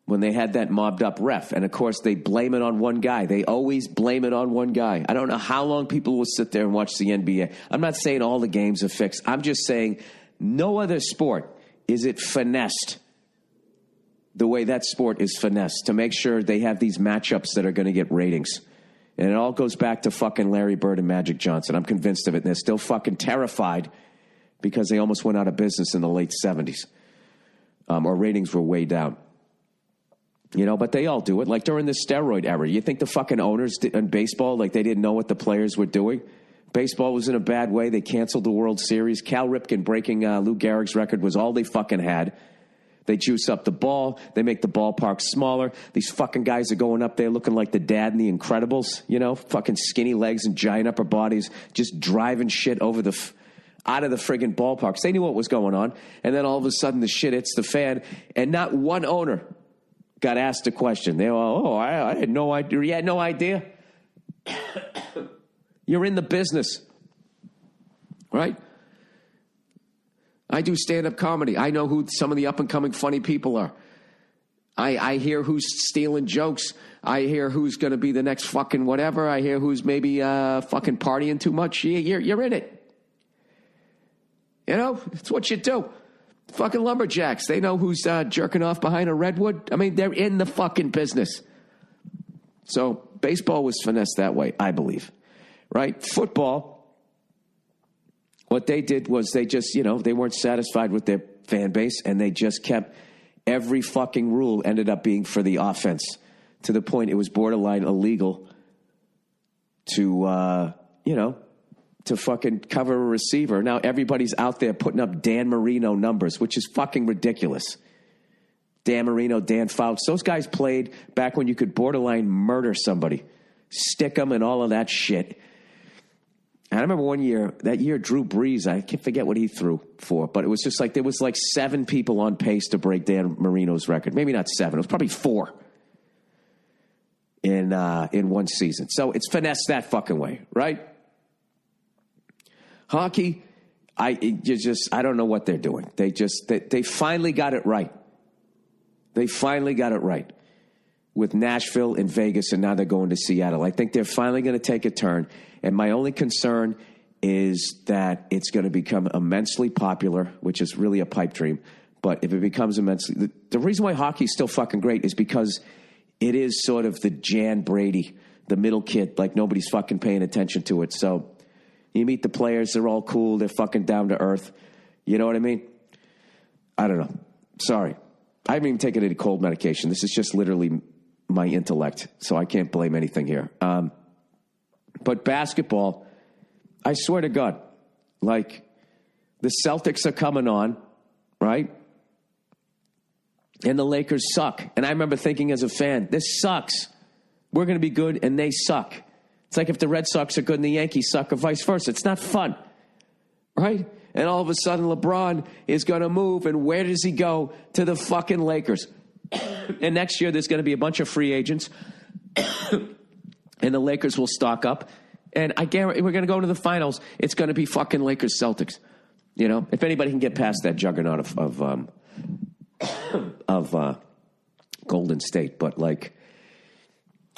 when they had that mobbed up ref. And of course, they blame it on one guy. They always blame it on one guy. I don't know how long people will sit there and watch the NBA. I'm not saying all the games are fixed. I'm just saying no other sport is it finessed the way that sport is finessed to make sure they have these matchups that are going to get ratings. And it all goes back to fucking Larry Bird and Magic Johnson. I'm convinced of it. And they're still fucking terrified because they almost went out of business in the late 70s. Or ratings were way down. But they all do it. Like during the steroid era, you think the fucking owners in baseball, like they didn't know what the players were doing? Baseball was in a bad way. They canceled the World Series. Cal Ripken breaking Lou Gehrig's record was all they fucking had. They juice up the ball. They make the ballpark smaller. These fucking guys are going up there looking like the dad in The Incredibles, fucking skinny legs and giant upper bodies, just driving shit over out of the friggin' ballparks. They knew what was going on. And then all of a sudden the shit hits the fan, and not one owner got asked a question. They were, I had no idea. You had no idea? You're in the business, right? I do stand-up comedy. I know who some of the up-and-coming funny people are. I hear who's stealing jokes. I hear who's going to be the next fucking whatever. I hear who's maybe fucking partying too much. You're in it. It's what you do. Fucking lumberjacks. They know who's jerking off behind a redwood. I mean, they're in the fucking business. So baseball was finessed that way, I believe. Right? Football, what they did was they just, they weren't satisfied with their fan base, and they just kept every fucking rule ended up being for the offense, to the point it was borderline illegal to, to fucking cover a receiver. Now everybody's out there putting up Dan Marino numbers, which is fucking ridiculous. Dan Marino, Dan Fouts. Those guys played back when you could borderline murder somebody, stick them and all of that shit. And I remember that year, Drew Brees, I can't forget what he threw for, but it was just like, there was like 7 people on pace to break Dan Marino's record. Maybe not 7. It was probably 4 in one season. So it's finessed that fucking way, right? Hockey, I don't know what they're doing. They finally got it right. They finally got it right with Nashville and Vegas, and now they're going to Seattle. I think they're finally going to take a turn. And my only concern is that it's going to become immensely popular, which is really a pipe dream. But if it becomes immensely... The reason why hockey is still fucking great is because it is sort of the Jan Brady, the middle kid, like nobody's fucking paying attention to it. So you meet the players, they're all cool, they're fucking down to earth. You know what I mean? I don't know. Sorry. I haven't even taken any cold medication. This is just literally my intellect, so I can't blame anything here. But basketball, I swear to God, like, the Celtics are coming on, right? And the Lakers suck. And I remember thinking as a fan, this sucks. We're going to be good, and they suck. It's like if the Red Sox are good and the Yankees suck, or vice versa. It's not fun, right? And all of a sudden, LeBron is going to move, and where does he go? To the fucking Lakers. And next year, there's going to be a bunch of free agents, and the Lakers will stock up. And I guarantee we're going to go to the finals. It's going to be fucking Lakers-Celtics. If anybody can get past that juggernaut of Golden State. But, like,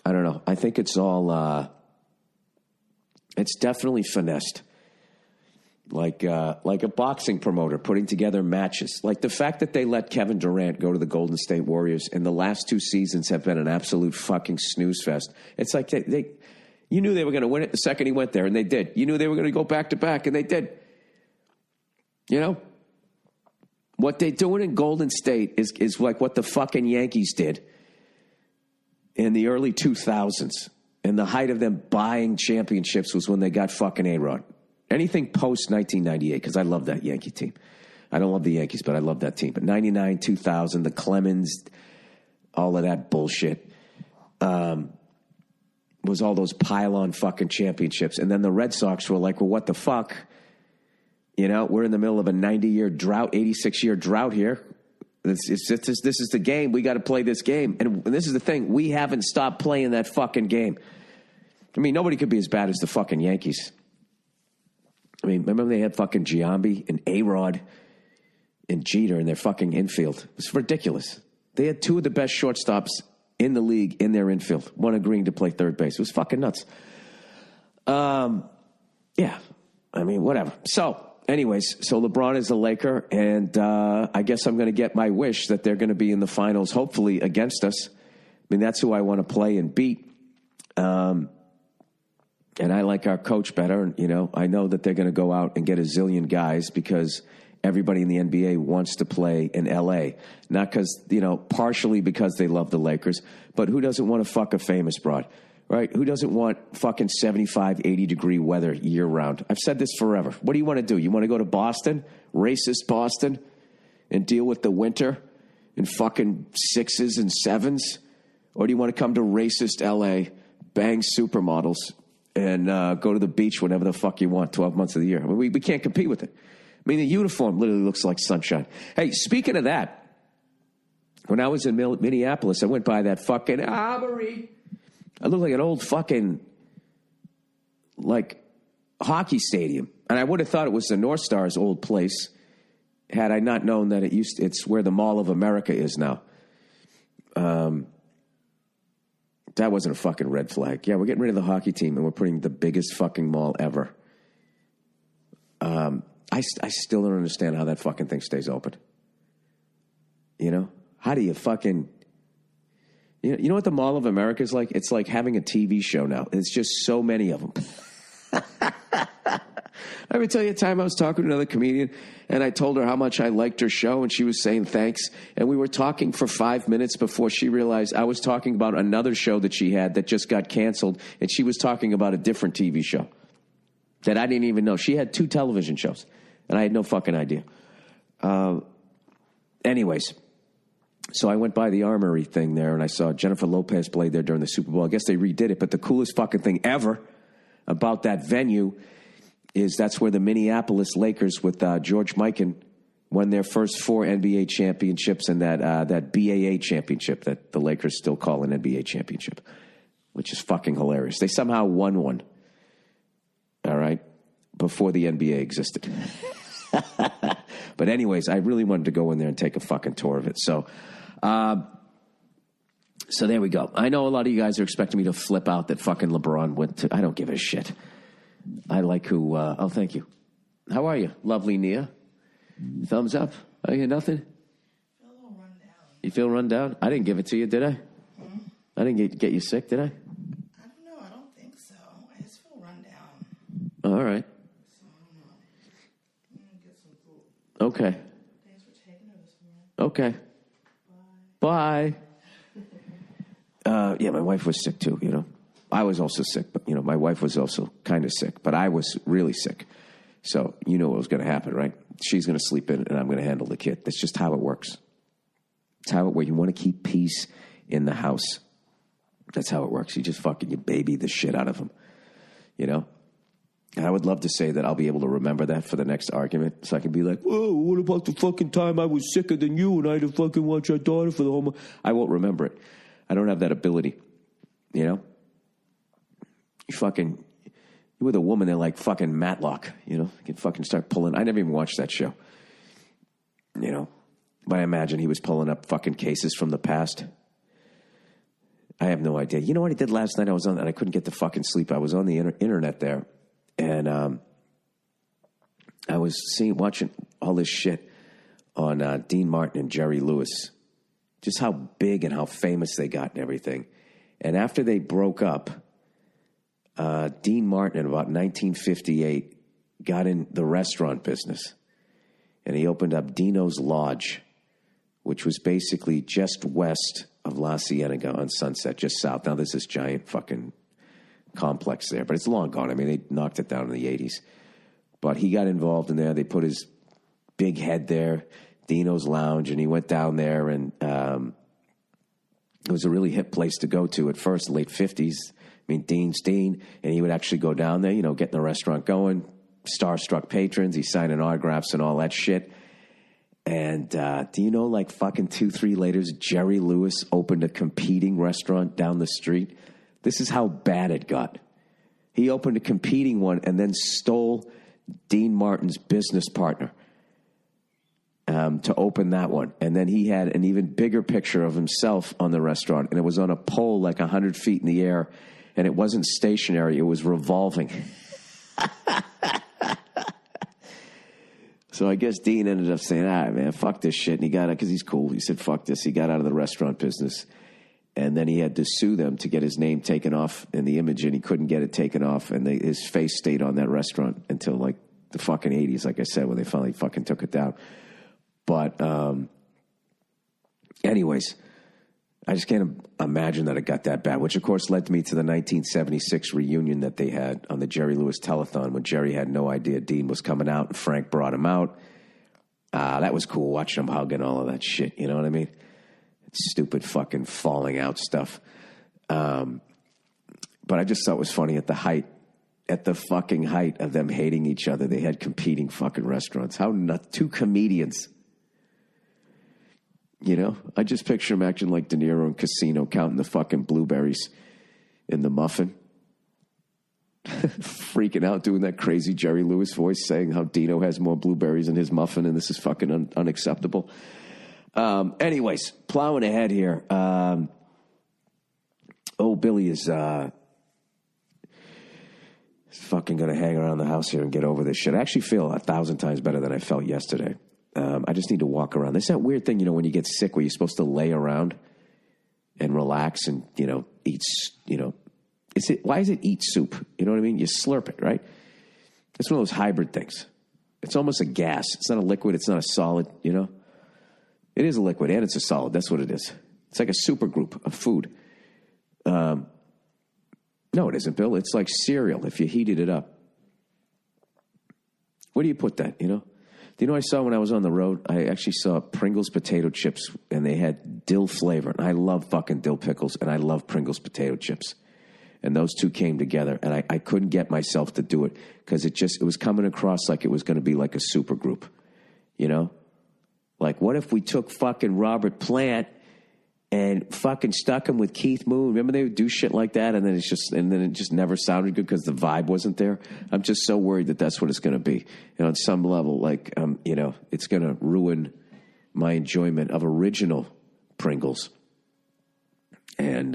I don't know. I think it's all, it's definitely finessed. Like a boxing promoter putting together matches. Like the fact that they let Kevin Durant go to the Golden State Warriors in the last 2 seasons have been an absolute fucking snooze fest. It's like you knew they were going to win it the second he went there, and they did. You knew they were going to go back to back, and they did. What they're doing in Golden State is like what the fucking Yankees did in the early 2000s. And the height of them buying championships was when they got fucking A-Rod. Anything post-1998, because I love that Yankee team. I don't love the Yankees, but I love that team. But 99, 2000, the Clemens, all of that bullshit, was all those pile-on fucking championships. And then the Red Sox were like, well, what the fuck? We're in the middle of a 90-year drought, 86-year drought here. This is the game. We got to play this game. And this is the thing. We haven't stopped playing that fucking game. I mean, nobody could be as bad as the fucking Yankees. I mean, remember they had fucking Giambi and A-Rod and Jeter in their fucking infield. It was ridiculous. They had 2 of the best shortstops in the league in their infield, one agreeing to play third base. It was fucking nuts. Yeah. I mean, whatever. So, anyways, LeBron is a Laker, and I guess I'm going to get my wish that they're going to be in the finals, hopefully against us. I mean, that's who I want to play and beat. And I like our coach better. And, you know, I know that they're going to go out and get a zillion guys because everybody in the NBA wants to play in L.A. Not because, you know, partially because they love the Lakers, but who doesn't want to fuck a famous broad, right? Who doesn't want fucking 75, 80-degree weather year-round? I've said this forever. What do you want to do? You want to go to Boston, racist Boston, and deal with the winter in fucking 6s and 7s? Or do you want to come to racist L.A., bang supermodels, and go to the beach whenever the fuck you want 12 months of the year? I mean, we can't compete with it. I mean, the uniform literally looks like sunshine. Hey, speaking of that, when I was in Minneapolis, I went by that fucking Armory. I looked like an old fucking, like, hockey stadium. And I would have thought it was the North Star's old place had I not known that it's where the Mall of America is now. That wasn't a fucking red flag. Yeah, we're getting rid of the hockey team, and we're putting the biggest fucking mall ever. I still don't understand how that fucking thing stays open. You know? How do you fucking... You know what the Mall of America is like? It's like having a TV show now. It's just so many of them. I would tell you a time I was talking to another comedian, and I told her how much I liked her show, and she was saying thanks. And we were talking for 5 minutes before she realized I was talking about another show that she had that just got canceled, and she was talking about a different TV show that I didn't even know. She had 2 television shows, and I had no fucking idea. Anyways, so I went by the Armory thing there, and I saw Jennifer Lopez played there during the Super Bowl. I guess they redid it, but the coolest fucking thing ever about that venue is that's where the Minneapolis Lakers with George Mikan won their first 4 NBA championships and that BAA championship that the Lakers still call an NBA championship, which is fucking hilarious. They somehow won one, all right, before the NBA existed. But anyways, I really wanted to go in there and take a fucking tour of it. So there we go. I know a lot of you guys are expecting me to flip out that fucking LeBron went to. I don't give a shit. I like who. Oh, thank you. How are you, lovely Nia? Thumbs up. I hear nothing. I feel a little run down. You feel run down? I didn't give it to you, did I? Hmm? I didn't get you sick, did I? I don't know. I don't think so. I just feel run down. All right. So I don't know. I'm gonna get some food. Okay. Thanks for taking her this morning. Okay. Bye. Yeah, my wife was sick too, you know. I was also sick, but, you know, my wife was also kind of sick, but I was really sick. So you know what was going to happen, right? She's going to sleep in and I'm going to handle the kid. That's just how it works. It's how it works. You want to keep peace in the house. That's how it works. You just fucking, you baby the shit out of them, you know? And I would love to say that I'll be able to remember that for the next argument. So I can be like, whoa, what about the fucking time I was sicker than you and I had to fucking watch our daughter for the whole month? I won't remember it. I don't have that ability, you know? You with a woman, they're like fucking Matlock, you know? You can fucking start pulling. I never even watched that show, you know? But I imagine he was pulling up fucking cases from the past. I have no idea. You know what I did last night? I couldn't get to fucking sleep. I was on the internet there, and I was watching all this shit on Dean Martin and Jerry Lewis, just how big and how famous they got and everything. And after they broke up, Dean Martin in about 1958 got in the restaurant business, and he opened up Dino's Lodge, which was basically just west of La Cienega on Sunset, just south. Now there's this giant fucking complex there, but it's long gone. I mean, they knocked it down in the 80s. But he got involved in there. They put his big head there, Dino's Lounge, and he went down there, and it was a really hip place to go to at first, late 50s. I mean, Dean's Dean, and he would actually go down there, you know, getting the restaurant going, starstruck patrons, he's signing autographs and all that shit. And do you know, like fucking 2-3 later, Jerry Lewis opened a competing restaurant down the street? This is how bad it got. He opened a competing one and then stole Dean Martin's business partner to open that one. And then he had an even bigger picture of himself on the restaurant, and it was on a pole like 100 feet in the air, and it wasn't stationary, it was revolving. So I guess Dean ended up saying, man, fuck this shit. And he got out, because he's cool. He said, fuck this. He got out of the restaurant business. And then he had to sue them to get his name taken off in the image, and he couldn't get it taken off. And his face stayed on that restaurant until like the fucking 80s, like I said, when they finally fucking took it down. But anyways, I just can't imagine that it got that bad, which of course led me to the 1976 reunion that they had on the Jerry Lewis Telethon when Jerry had no idea Dean was coming out and Frank brought him out. That was cool, watching them hug and all of that shit, you know what I mean? Stupid fucking falling out stuff. But I just thought it was funny at the fucking height of them hating each other. They had competing fucking restaurants. How not two comedians. You know, I just picture him acting like De Niro in Casino, counting the fucking blueberries in the muffin. Freaking out, doing that crazy Jerry Lewis voice, saying how Dino has more blueberries in his muffin and this is fucking unacceptable. Anyways, plowing ahead here. Billy is fucking going to hang around the house here and get over this shit. I actually feel 1,000 times better than I felt yesterday. I just need to walk around. There's that weird thing, you know, when you get sick where you're supposed to lay around and relax and, you know, eat, you know, why is it eat soup? You know what I mean? You slurp it, right? It's one of those hybrid things. It's almost a gas. It's not a liquid. It's not a solid, you know? It is a liquid and it's a solid. That's what it is. It's like a super group of food. No, it isn't, Bill. It's like cereal if you heated it up. Where do you put that, you know? Do you know what I saw when I was on the road? I actually saw Pringles potato chips, and they had dill flavor. And I love fucking dill pickles, and I love Pringles potato chips. And those two came together, and I couldn't get myself to do it because it was coming across like it was going to be like a super group, you know? Like, what if we took fucking Robert Plant and fucking stuck him with Keith Moon? Remember they would do shit like that, and then it just never sounded good because the vibe wasn't there. I'm just so worried that that's what it's going to be. And on some level, like, you know, it's going to ruin my enjoyment of original Pringles and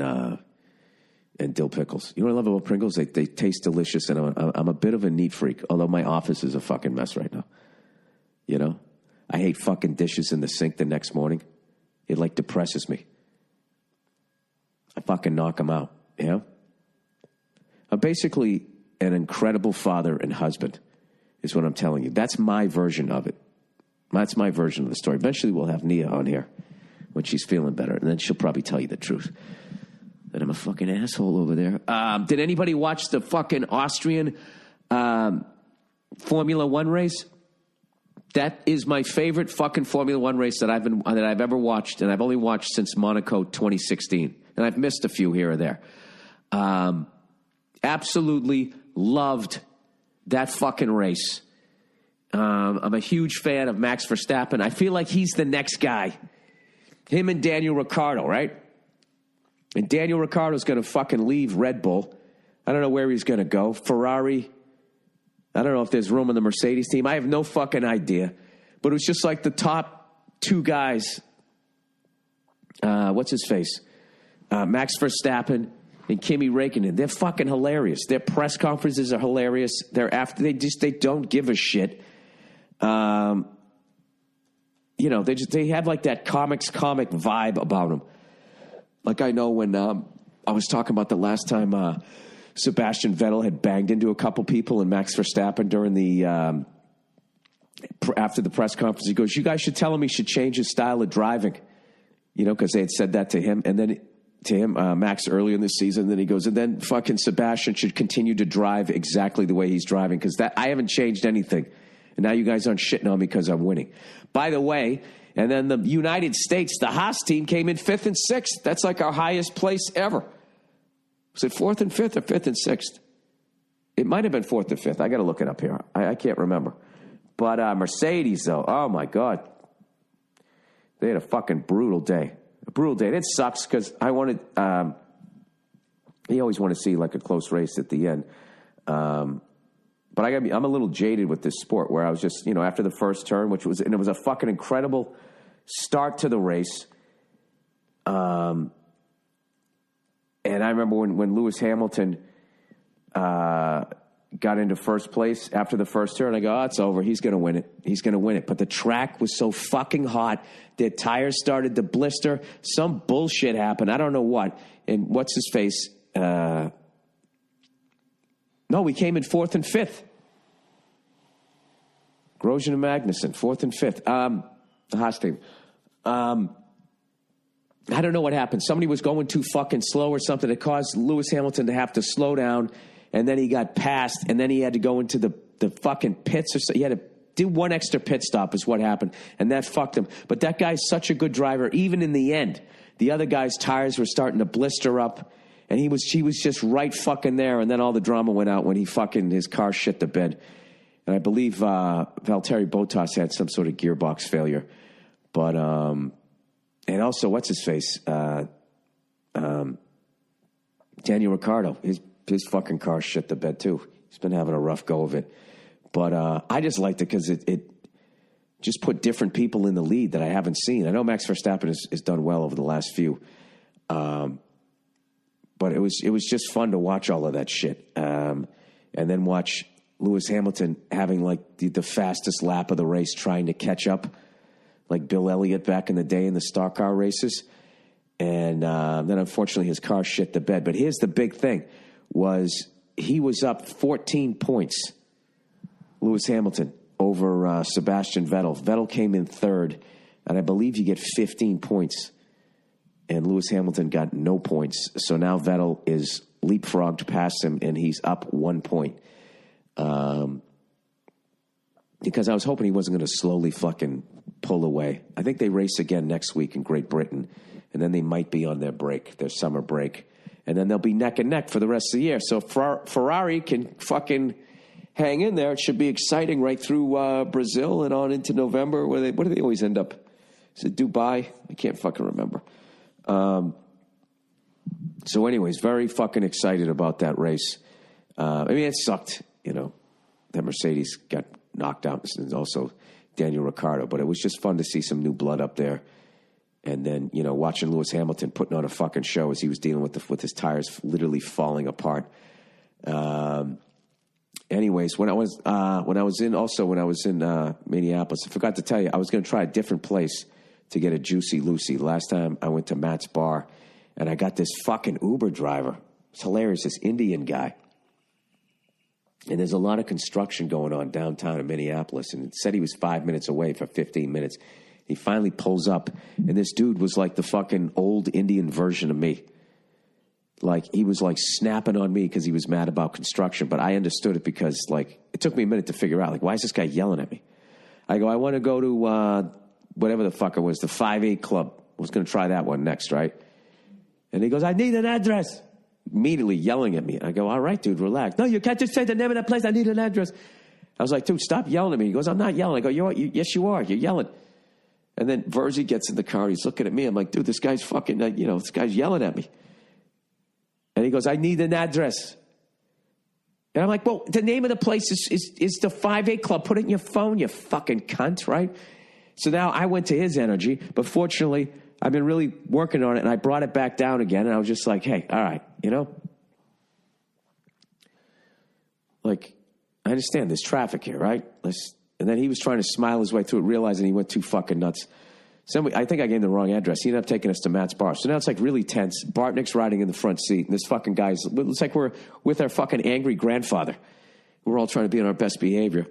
dill pickles. You know what I love about Pringles? They taste delicious, and I'm a bit of a neat freak, although my office is a fucking mess right now. You know? I hate fucking dishes in the sink the next morning. It, like, depresses me. I fucking knock them out, you know? I'm basically an incredible father and husband, is what I'm telling you. That's my version of it. That's my version of the story. Eventually we'll have Nia on here when she's feeling better, and then she'll probably tell you the truth. That I'm a fucking asshole over there. Did anybody watch the fucking Austrian Formula One race? That is my favorite fucking Formula One race that I've ever watched, and I've only watched since Monaco 2016, and I've missed a few here or there. Absolutely loved that fucking race. I'm a huge fan of Max Verstappen. I feel like he's the next guy. Him and Daniel Ricciardo, right? And Daniel Ricciardo's going to fucking leave Red Bull. I don't know where he's going to go. Ferrari. I don't know if there's room on the Mercedes team. I have no fucking idea. But it was just like the top two guys. What's his face? Max Verstappen and Kimi Räikkönen. They're fucking hilarious. Their press conferences are hilarious. They don't give a shit. You know, they have like that comic vibe about them. Like I know when I was talking about the last time Sebastian Vettel had banged into a couple people and Max Verstappen during the after the press conference, he goes, "You guys should tell him he should change his style of driving," you know, because they had said that to him, and then to him, Max earlier in the season. And then he goes, and then fucking Sebastian should continue to drive exactly the way he's driving because I haven't changed anything, and now you guys aren't shitting on me because I'm winning. By the way. And then the United States, the Haas team came in 5th and 6th. That's like our highest place ever. Was it 4th and 5th or 5th and 6th? It might have been 4th and 5th. I got to look it up here. I can't remember. But Mercedes, though, oh, my God. They had a fucking brutal day. A brutal day. And it sucks because I wanted you always want to see like a close race at the end. But I'm a little jaded with this sport where I was just, you know, after the first turn, and it was a fucking incredible start to the race. And I remember when Lewis Hamilton got got into first place after the first turn. I go, oh, it's over. He's going to win it. He's going to win it. But the track was so fucking hot. Their tires started to blister. Some bullshit happened. I don't know what. And what's his face? No, we came in fourth and fifth. Grosjean and Magnussen, fourth and fifth. The Haas team. I don't know what happened. Somebody was going too fucking slow or something. It caused Lewis Hamilton to have to slow down, and then he got passed, and then he had to go into the fucking pits or so. He had to do one extra pit stop is what happened, and that fucked him. But that guy's such a good driver. Even in the end, the other guy's tires were starting to blister up, and he was just right fucking there, and then all the drama went out when his car shit the bed. And I believe Valtteri Bottas had some sort of gearbox failure. But, and also, what's his face? Daniel Ricciardo. His fucking car shit the bed, too. He's been having a rough go of it. But I just liked it because it just put different people in the lead that I haven't seen. I know Max Verstappen has done well over the last few. But it was just fun to watch all of that shit. And then watch Lewis Hamilton having like the fastest lap of the race trying to catch up, like Bill Elliott back in the day in the stock car races. And then unfortunately his car shit the bed. But here's the big thing was he was up 14 points, Lewis Hamilton, over Sebastian Vettel. Vettel came in third, and I believe you get 15 points. And Lewis Hamilton got no points. So now Vettel is leapfrogged past him, and he's up 1 point. Because I was hoping he wasn't going to slowly fucking pull away. I think they race again next week in Great Britain, and then they might be on their break, their summer break. And then they'll be neck and neck for the rest of the year. So if Ferrari can fucking hang in there, it should be exciting right through Brazil and on into November. Where do they always end up? Is it Dubai? I can't fucking remember. So anyways, very fucking excited about that race. I mean, it sucked, that Mercedes got knocked out, and also Daniel Ricciardo. But it was just fun to see some new blood up there. And then, watching Lewis Hamilton putting on a fucking show as he was dealing with his tires literally falling apart. Anyways, when I was in Minneapolis, I forgot to tell you, I was going to try a different place to get a Juicy Lucy. Last time I went to Matt's bar, and I got this fucking Uber driver. It's hilarious, this Indian guy. And there's a lot of construction going on downtown in Minneapolis, and it said he was 5 minutes away for 15 minutes. He finally pulls up, and this dude was like the fucking old Indian version of me. Like, he was like snapping on me because he was mad about construction, but I understood it because, like, it took me a minute to figure out, like, why is this guy yelling at me? I go, I want to go to whatever the fuck it was, the 5-8 Club. I was going to try that one next, right? And he goes, I need an address. Immediately yelling at me. I go, all right, dude, relax. No, you can't just say the name of that place. I need an address. I was like, dude, stop yelling at me. He goes, I'm not yelling. I go, yes, you are. You're yelling. And then Verzi gets in the car. He's looking at me. I'm like, dude, this guy's fucking, this guy's yelling at me. And he goes, I need an address. And I'm like, well, the name of the place is the 5-8 Club. Put it in your phone, you fucking cunt, right? So now I went to his energy, but fortunately, I've been really working on it, and I brought it back down again, and I was just like, hey, all right, Like, I understand there's traffic here, right? And then he was trying to smile his way through it, realizing he went too fucking nuts. I think I gave him the wrong address. He ended up taking us to Matt's bar. So now it's like really tense. Bartnick's riding in the front seat, and this fucking guy's, it's like we're with our fucking angry grandfather. We're all trying to be on our best behavior.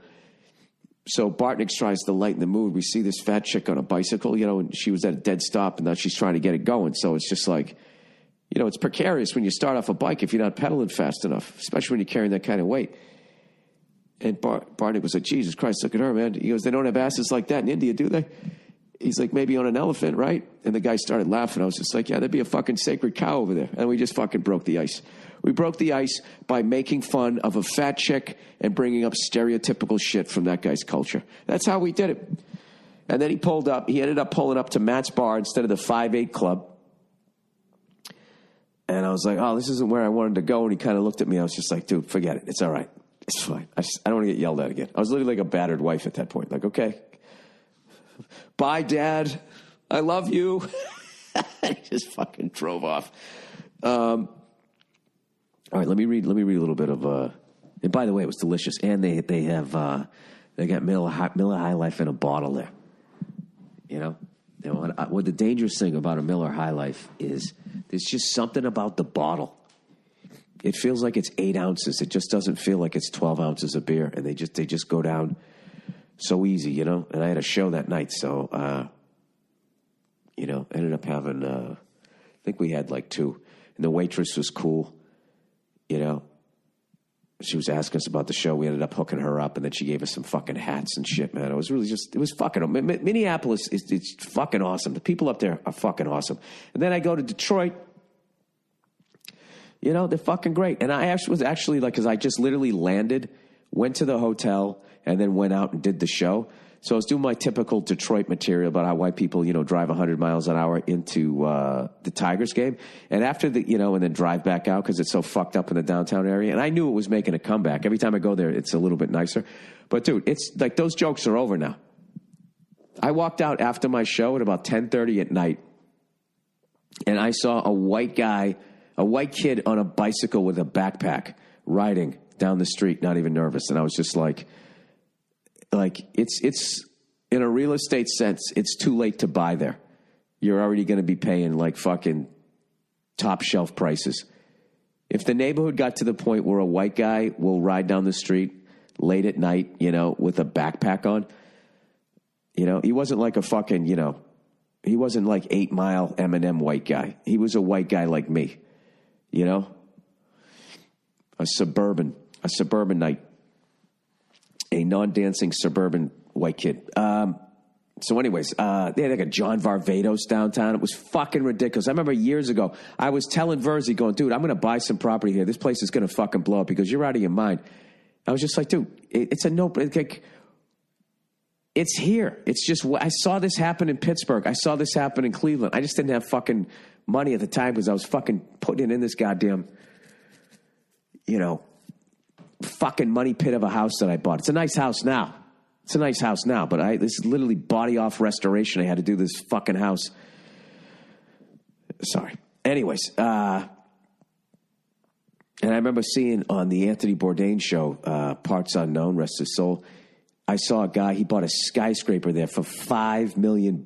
So Bartnick tries to lighten the mood. We see this fat chick on a bicycle, and she was at a dead stop, and now she's trying to get it going. So it's just like, it's precarious when you start off a bike if you're not pedaling fast enough, especially when you're carrying that kind of weight. And Bartnick was like, Jesus Christ, look at her, man. He goes, they don't have asses like that in India, do they? He's like, maybe on an elephant, right? And the guy started laughing. I was just like, yeah, there'd be a fucking sacred cow over there. And we just fucking broke the ice. We broke the ice by making fun of a fat chick and bringing up stereotypical shit from that guy's culture. That's how we did it. And then he ended up pulling up to Matt's bar instead of the 5-8 Club. And I was like, oh, this isn't where I wanted to go. And he kind of looked at me. I was just like, dude, forget it. It's all right. It's fine. I don't want to get yelled at again. I was literally like a battered wife at that point. Like, okay. Bye, Dad. I love you. He just fucking drove off. All right, let me read a little bit of And by the way, it was delicious. And they got Miller High Life in a bottle there. You know what the dangerous thing about a Miller High Life is, there's just something about the bottle. It feels like it's 8 ounces. It just doesn't feel like it's 12 ounces of beer. And they just go down so easy, you know. And I had a show that night, so ended up having I think we had like 2. And the waitress was cool, you know. She was asking us about the show. We ended up hooking her up, and then she gave us some fucking hats and shit, man. It was really it was fucking, Minneapolis it's fucking awesome. The people up there are fucking awesome. And then I go to Detroit. You know, they're fucking great. And I was actually like, because I just literally landed, went to the hotel, and then went out and did the show. So I was doing my typical Detroit material about how white people, you know, drive 100 miles an hour into the Tigers game. And after and then drive back out because it's so fucked up in the downtown area. And I knew it was making a comeback. Every time I go there, it's a little bit nicer. But, dude, it's like those jokes are over now. I walked out after my show at about 10:30 at night, and I saw a white kid on a bicycle with a backpack riding down the street, not even nervous. And I was just like it's in a real estate sense, it's too late to buy there. You're already going to be paying like fucking top shelf prices. If the neighborhood got to the point where a white guy will ride down the street late at night, you know, with a backpack on, you know, he wasn't like a fucking, you know, he wasn't like 8 Mile Eminem white guy. He was a white guy like me, you know, a suburban night. A non-dancing suburban white kid. So anyways, they had like a John Varvatos downtown. It was fucking ridiculous. I remember years ago, I was telling Verzi, going, dude, I'm going to buy some property here. This place is going to fucking blow up because you're out of your mind. I was just like, dude, it's a no, like, it's here. It's just, I saw this happen in Pittsburgh. I saw this happen in Cleveland. I just didn't have fucking money at the time because I was fucking putting it in this goddamn, you know, fucking money pit of a house that I bought. It's a nice house now. But this is literally body off restoration. I had to do this fucking house. Sorry. Anyways, and I remember seeing on the Anthony Bourdain show, Parts Unknown, rest his soul, I saw a guy, he bought a skyscraper there for $5 million.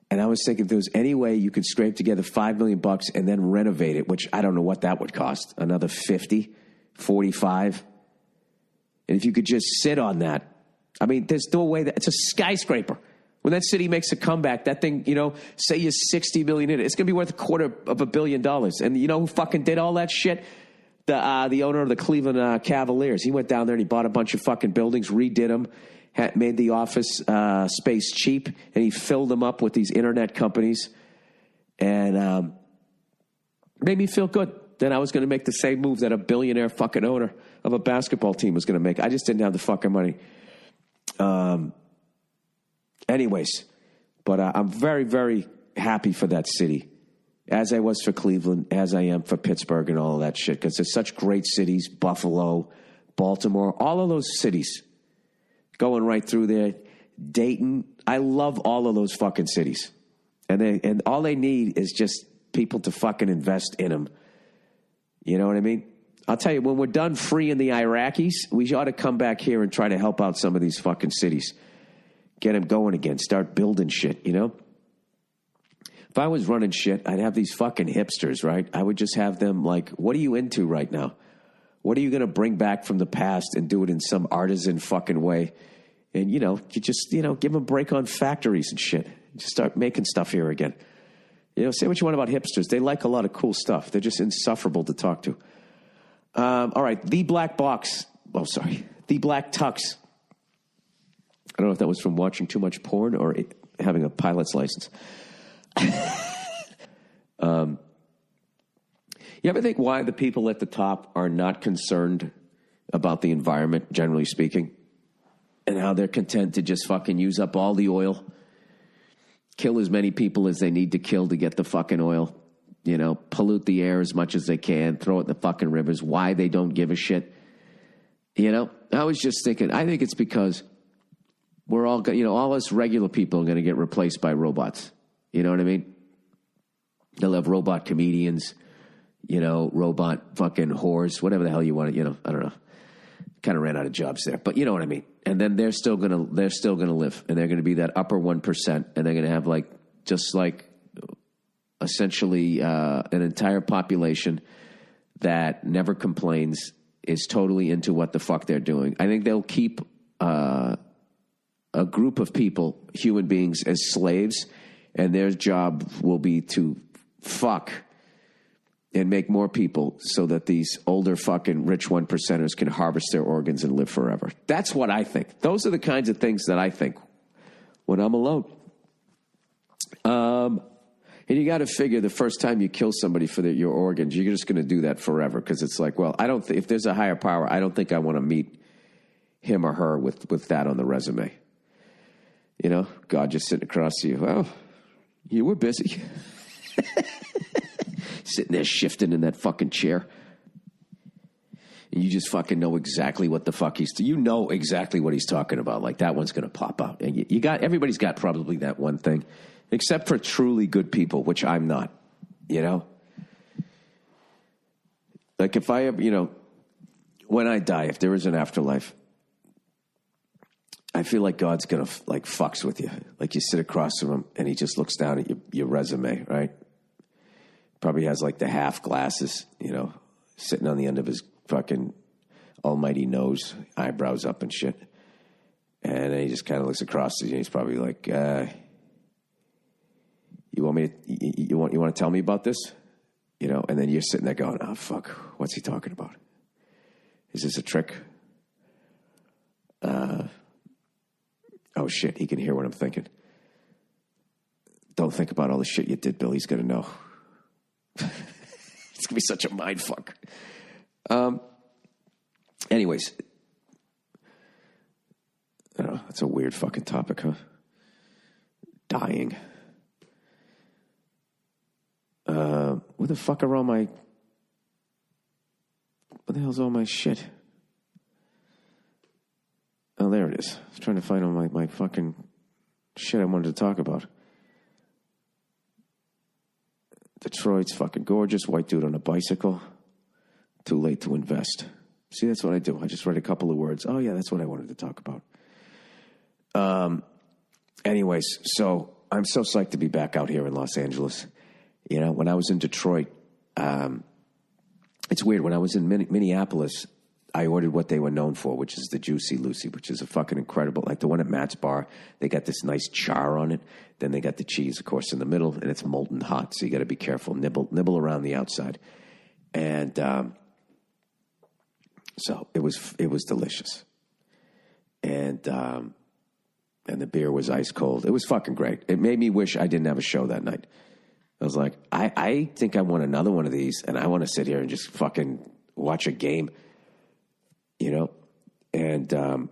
And I was thinking if there was any way you could scrape together $5 million and then renovate it, which I don't know what that would cost, another 50, 45. And if you could just sit on that, I mean, there's no way that it's a skyscraper. When that city makes a comeback, that thing, you know, say you're 60 million in it, it's going to be worth $250 million. And you know who fucking did all that shit? The owner of the Cleveland Cavaliers. He went down there and he bought a bunch of fucking buildings, redid them, made the office space cheap, and he filled them up with these internet companies, and made me feel good. Then I was going to make the same move that a billionaire fucking owner of a basketball team was going to make. I just didn't have the fucking money. Anyways, but I'm very, very happy for that city, as I was for Cleveland, as I am for Pittsburgh and all of that shit, because they're such great cities. Buffalo, Baltimore, all of those cities going right through there. Dayton, I love all of those fucking cities, and all they need is just people to fucking invest in them. You know what I mean? I'll tell you, when we're done freeing the Iraqis, we ought to come back here and try to help out some of these fucking cities. Get them going again. Start building shit, you know? If I was running shit, I'd have these fucking hipsters, right? I would just have them like, what are you into right now? What are you going to bring back from the past and do it in some artisan fucking way? And, you know, you just, you know, give them a break on factories and shit. Just start making stuff here again. You know, say what you want about hipsters. They like a lot of cool stuff. They're just insufferable to talk to. All right, The Black Box. Oh, sorry. The Black Tux. I don't know if that was from watching too much porn or having a pilot's license. You ever think why the people at the top are not concerned about the environment, generally speaking, and how they're content to just fucking use up all the oil, kill as many people as they need to kill to get the fucking oil, you know, pollute the air as much as they can, throw it in the fucking rivers, why they don't give a shit? You know, I was just thinking, I think it's because we're all, you know, all us regular people are going to get replaced by robots. You know what I mean? They'll have robot comedians, you know, robot fucking whores, whatever the hell you want to, you know, I don't know. Kind of ran out of jobs there, but you know what I mean. And then they're still gonna live, and they're gonna be that upper 1%, and they're gonna have essentially an entire population that never complains, is totally into what the fuck they're doing. I think they'll keep a group of people, human beings, as slaves, and their job will be to fuck and make more people so that these older fucking rich 1%ers can harvest their organs and live forever. That's what I think. Those are the kinds of things that I think when I'm alone. And you got to figure the first time you kill somebody for your organs, you're just going to do that forever, because it's like, well, if there's a higher power, I don't think I want to meet him or her with that on the resume. You know, God just sitting across to you. Well, you were busy. Sitting there shifting in that fucking chair. And you just fucking know exactly what the fuck you know exactly what he's talking about. Like, that one's going to pop out. And everybody's got probably that one thing. Except for truly good people, which I'm not, you know? Like, if I ever, when I die, if there is an afterlife, I feel like God's going to, fucks with you. Like, you sit across from him, and he just looks down at your resume, right? Probably has, the half glasses, sitting on the end of his fucking almighty nose, eyebrows up and shit. And then he just kind of looks across at you, and he's probably like, You want to tell me about this? And then you're sitting there going, oh, fuck, what's he talking about? Is this a trick? Oh, shit, he can hear what I'm thinking. Don't think about all the shit you did, Bill. He's going to know. It's going to be such a mind fuck. Anyways. I don't know. That's a weird fucking topic, huh? Dying. Where the fuck are all my... What the hell's all my shit? Oh, there it is. I was trying to find all my fucking shit I wanted to talk about. Detroit's fucking gorgeous. White dude on a bicycle. Too late to invest. See, that's what I do. I just write a couple of words. Oh, yeah, that's what I wanted to talk about. Anyways, so I'm so psyched to be back out here in Los Angeles. When I was in Detroit, it's weird. When I was in Minneapolis, I ordered what they were known for, which is the Juicy Lucy, which is a fucking incredible, like the one at Matt's Bar. They got this nice char on it. Then they got the cheese, of course, in the middle, and it's molten hot, so you got to be careful. Nibble around the outside. And so it was delicious. And the beer was ice cold. It was fucking great. It made me wish I didn't have a show that night. I was like, I think I want another one of these, and I want to sit here and just fucking watch a game, And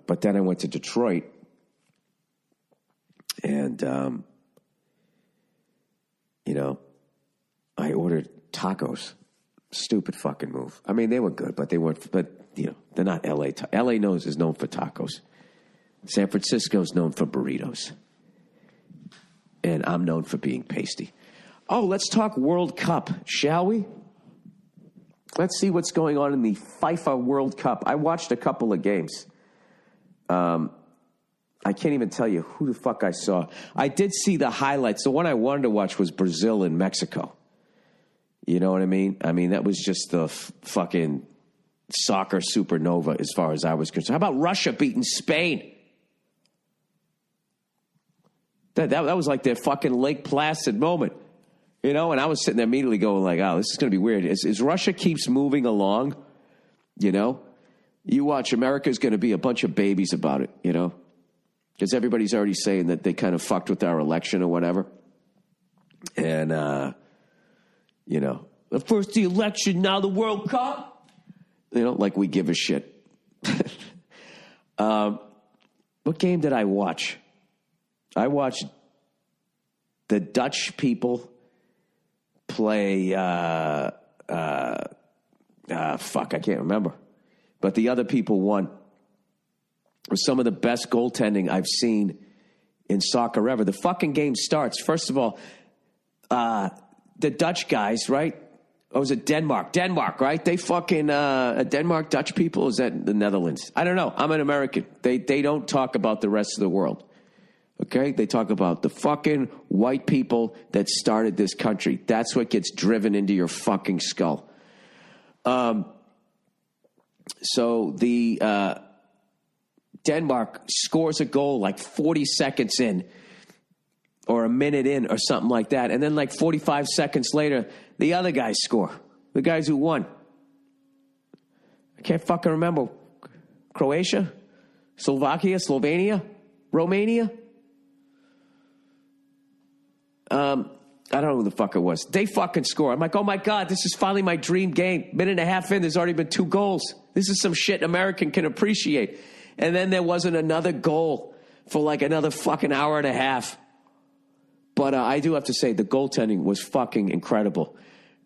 but then I went to Detroit, and I ordered tacos. Stupid fucking move. I mean, they were good, but they weren't. But they're not L.A. L.A. is known for tacos. San Francisco's known for burritos, and I'm known for being pasty. Oh, let's talk World Cup, shall we? Let's see what's going on in the FIFA World Cup. I watched a couple of games. I can't even tell you who the fuck I saw. I did see the highlights. The one I wanted to watch was Brazil and Mexico. You know what I mean? I mean, that was just the fucking soccer supernova as far as I was concerned. How about Russia beating Spain? That was like their fucking Lake Placid moment. And I was sitting there immediately going like, oh, this is going to be weird. As Russia keeps moving along, you watch, America's going to be a bunch of babies about it, because everybody's already saying that they kind of fucked with our election or whatever. And, first the election, now the World Cup. Like we give a shit. What game did I watch? I watched the Dutch people play, fuck, I can't remember. But the other people won. It was some of the best goaltending I've seen in soccer ever. The fucking game starts. First of all, the Dutch guys, right? Oh, is it Denmark? Denmark, right? They fucking Denmark, Dutch people. Is that the Netherlands? I don't know. I'm an American. They don't talk about the rest of the world. Okay? They talk about the fucking white people that started this country. That's what gets driven into your fucking skull. So the Denmark scores a goal like 40 seconds in or a minute in or something like that. And then like 45 seconds later, the other guys score. The guys who won. I can't fucking remember. Croatia? Slovakia? Slovenia? Romania? I don't know who the fuck it was. They fucking score. I'm like, oh my God, this is finally my dream game. Minute and a half in, there's already been 2 goals. This is some shit an American can appreciate. And then there wasn't another goal for like another fucking hour and a half. But I do have to say, the goaltending was fucking incredible.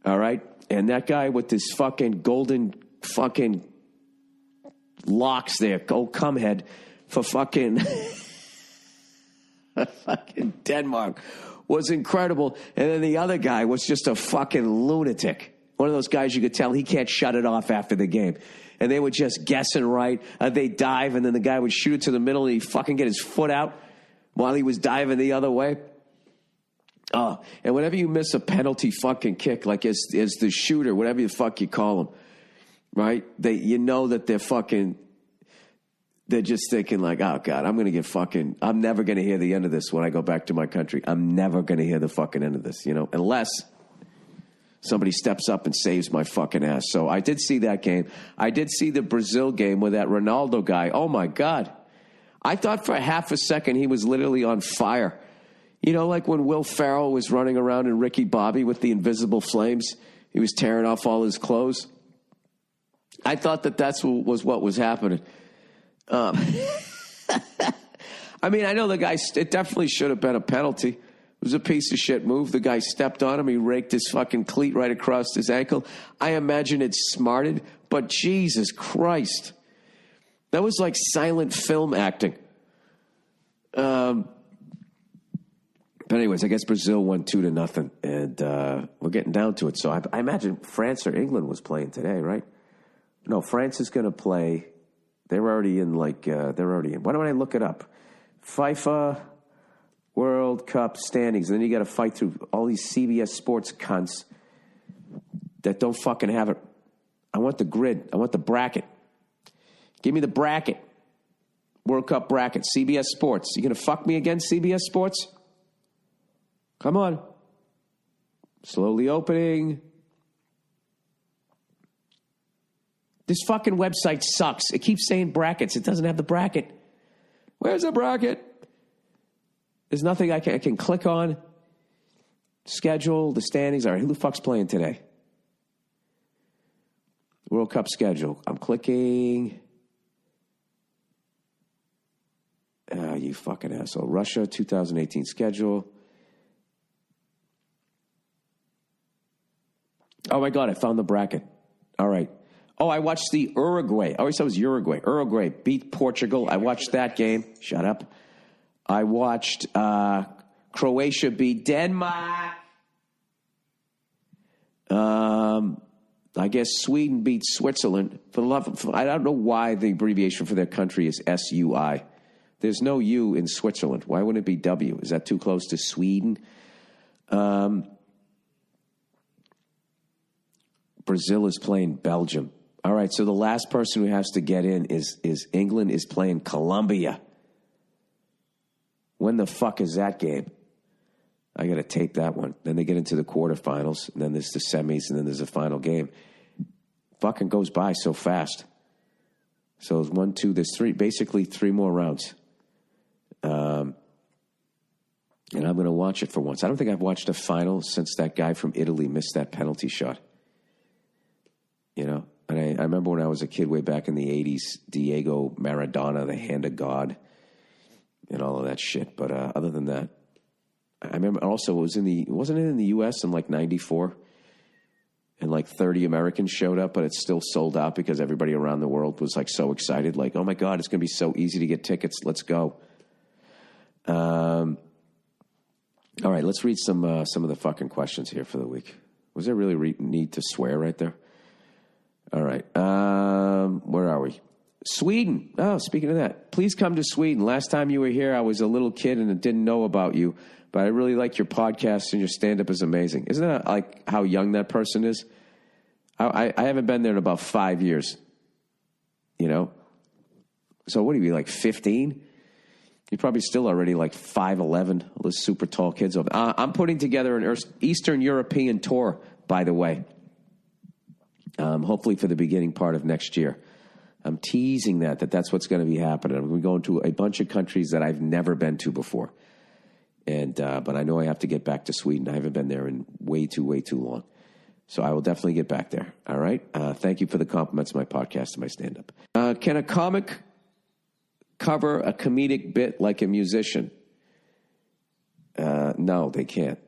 All right? And that guy with this fucking golden fucking locks there, old cumhead, for fucking, fucking Denmark was incredible. And then the other guy was just a fucking lunatic. One of those guys you could tell he can't shut it off after the game. And they were just guessing right. They'd dive, and then the guy would shoot it to the middle, and he'd fucking get his foot out while he was diving the other way. And whenever you miss a penalty fucking kick, like as the shooter, whatever the fuck you call them, right? You know that they're just thinking like, oh God, I'm never going to hear the end of this when I go back to my country. I'm never going to hear the fucking end of this, unless somebody steps up and saves my fucking ass. So I did see that game. I did see the Brazil game with that Ronaldo guy. Oh my God. I thought for half a second he was literally on fire. Like when Will Ferrell was running around in Ricky Bobby with the invisible flames, he was tearing off all his clothes. I thought that was what was happening. I mean, I know the guy, it definitely should have been a penalty. It was a piece of shit move. The guy stepped on him. He raked his fucking cleat right across his ankle. I imagine it smarted, but Jesus Christ. That was like silent film acting. But anyways, I guess Brazil won 2-0, and we're getting down to it. So I imagine France or England was playing today, right? No, France is going to play. They're already in. Why don't I look it up? FIFA World Cup standings. And then you got to fight through all these CBS Sports cunts that don't fucking have it. I want the grid. I want the bracket. Give me the bracket. World Cup bracket. CBS Sports. You going to fuck me again, CBS Sports? Come on. Slowly opening. This fucking website sucks. It keeps saying brackets. It doesn't have the bracket. Where's the bracket? There's nothing I can click on. Schedule, the standings. All right, who the fuck's playing today? World Cup schedule. I'm clicking. You fucking asshole. Russia, 2018 schedule. Oh, my God, I found the bracket. All right. Oh, I watched the Uruguay. I always thought it was Uruguay. Uruguay beat Portugal. I watched that game. Shut up. I watched Croatia beat Denmark. I guess Sweden beat Switzerland. I don't know why the abbreviation for their country is SUI. There's no U in Switzerland. Why wouldn't it be W? Is that too close to Sweden? Brazil is playing Belgium. All right, so the last person who has to get in is England is playing Colombia. When the fuck is that game? I got to tape that one. Then they get into the quarterfinals, and then there's the semis, and then there's the final game. Fucking goes by so fast. So it's 1, 2, there's 3, basically 3 more rounds. And I'm going to watch it for once. I don't think I've watched a final since that guy from Italy missed that penalty shot. And I remember when I was a kid way back in the 80s, Diego Maradona, the hand of God, and all of that shit. But other than that, I remember also wasn't it in the U.S. in like 94? And like 30 Americans showed up, but it's still sold out because everybody around the world was like so excited. Like, oh my God, it's going to be so easy to get tickets. Let's go. All right, let's read some of the fucking questions here for the week. Was there really need to swear right there? All right. Where are we? Sweden. Oh, speaking of that, please come to Sweden. Last time you were here, I was a little kid and didn't know about you, but I really like your podcast and your stand-up is amazing. Isn't that like how young that person is? I haven't been there in about 5 years, you know? So what are you, like 15? You're probably still already like 5'11", those super tall kids. I'm putting together an Eastern European tour, by the way, hopefully for the beginning part of next year. I'm teasing that's what's going to be happening. I'm going to go into a bunch of countries that I've never been to before. But I know I have to get back to Sweden. I haven't been there in way too long. So I will definitely get back there. All right. Thank you for the compliments of my podcast and my stand-up. Can a comic cover a comedic bit like a musician? No, they can't.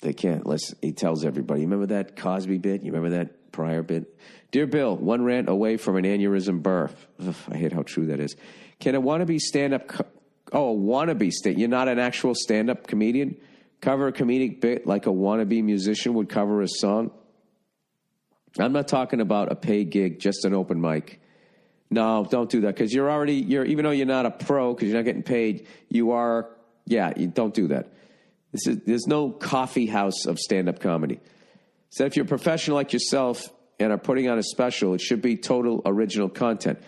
They can't. He tells everybody. You remember that Cosby bit? You remember that Pryor bit? Dear Bill, one rant away from an aneurysm Burr. Ugh, I hate how true that is. Can a wannabe stand-up... a wannabe stand... You're not an actual stand-up comedian? Cover a comedic bit like a wannabe musician would cover a song? I'm not talking about a paid gig, just an open mic. No, don't do that, because even though you're not a pro, because you're not getting paid, you are... Yeah, you don't do that. There's no coffee house of stand-up comedy. So if you're a professional like yourself and are putting on a special, it should be total original content.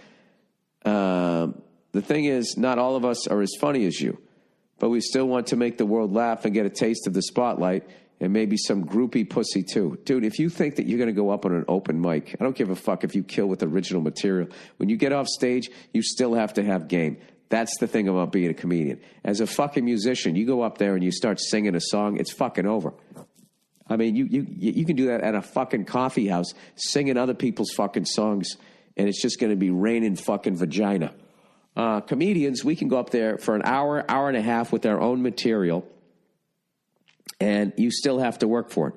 The thing is, not all of us are as funny as you, but we still want to make the world laugh and get a taste of the spotlight and maybe some groupie pussy too. Dude, if you think that you're going to go up on an open mic, I don't give a fuck if you kill with original material. When you get off stage, you still have to have game. That's the thing about being a comedian. As a fucking musician, you go up there and you start singing a song, it's fucking over. I mean, you can do that at a fucking coffee house, singing other people's fucking songs, and it's just going to be raining fucking vagina. Comedians, we can go up there for an hour and a half with our own material, and you still have to work for it.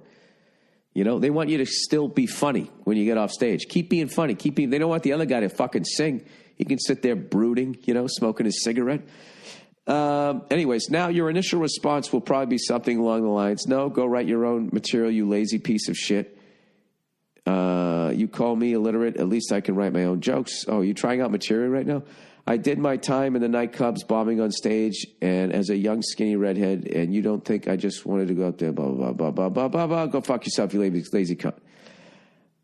You know, they want you to still be funny when you get off stage. Keep being funny. They don't want the other guy to fucking sing. He can sit there brooding, smoking his cigarette. Anyways, now your initial response will probably be something along the lines, no, go write your own material, you lazy piece of shit. You call me illiterate, at least I can write my own jokes. Oh, you trying out material right now? I did my time in the nightclubs bombing on stage and as a young skinny redhead, and you don't think I just wanted to go out there, blah, blah, blah, blah, blah, blah, blah. Go fuck yourself, you lazy cunt.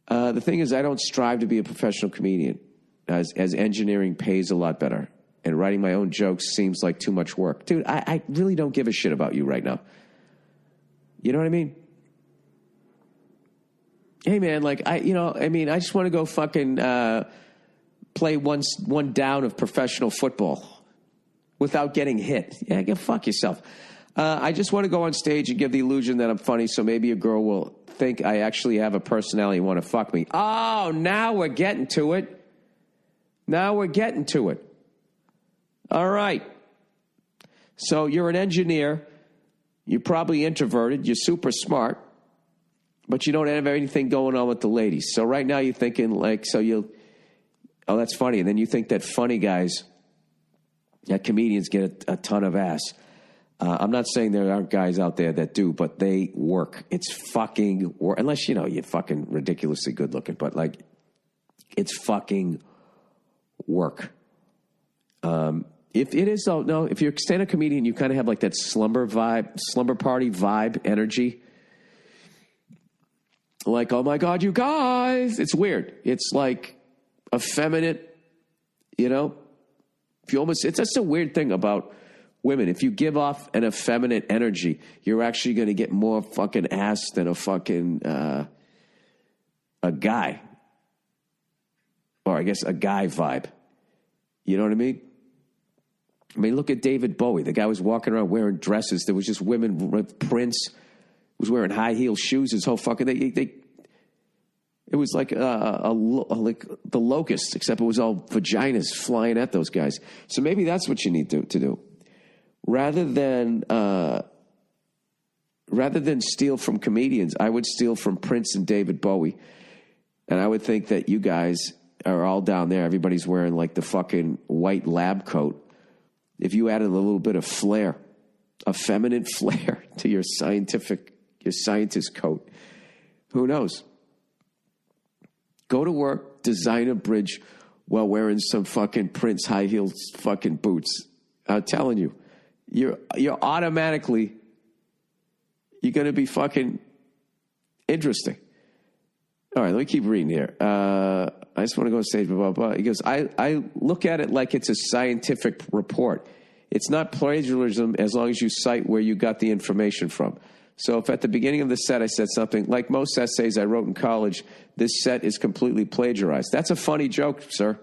The thing is, I don't strive to be a professional comedian, as engineering pays a lot better. And writing my own jokes seems like too much work. Dude, I really don't give a shit about you right now. You know what I mean? Hey, man, I just want to go fucking play one down of professional football without getting hit. Yeah, go fuck yourself. I just want to go on stage and give the illusion that I'm funny, so maybe a girl will think I actually have a personality and want to fuck me. Oh, now we're getting to it. All right. So you're an engineer. You're probably introverted. You're super smart. But you don't have anything going on with the ladies. So right now you're thinking oh, that's funny. And then you think that funny guys, that comedians get a ton of ass. I'm not saying there aren't guys out there that do, but they work. It's fucking work. Unless, you're fucking ridiculously good looking. But it's fucking work. If it is, if you're a stand-up comedian, you kind of have that slumber party vibe energy. Oh my God, you guys. It's weird. It's effeminate, it's just a weird thing about women. If you give off an effeminate energy, you're actually going to get more fucking ass than a fucking, a guy. Or I guess a guy vibe. You know what I mean? Look at David Bowie. The guy was walking around wearing dresses. There was just women with Prince. Was wearing high heel shoes. His whole fucking it was like the Locust, except it was all vaginas flying at those guys. So maybe that's what you need to do, rather than steal from comedians. I would steal from Prince and David Bowie, and I would think that you guys are all down there. Everybody's wearing the fucking white lab coat. If you added a little bit of flair, a feminine flair to your scientist coat, Who knows? Go to work, design a bridge while wearing some fucking Prince high heels fucking boots. I'm telling you, you're automatically, you're going to be fucking interesting. All right, let me keep reading here. I just want to go on stage, blah, blah, blah. He goes, I look at it like it's a scientific report. It's not plagiarism as long as you cite where you got the information from. So if at the beginning of the set I said something, like most essays I wrote in college, this set is completely plagiarized. That's a funny joke, sir.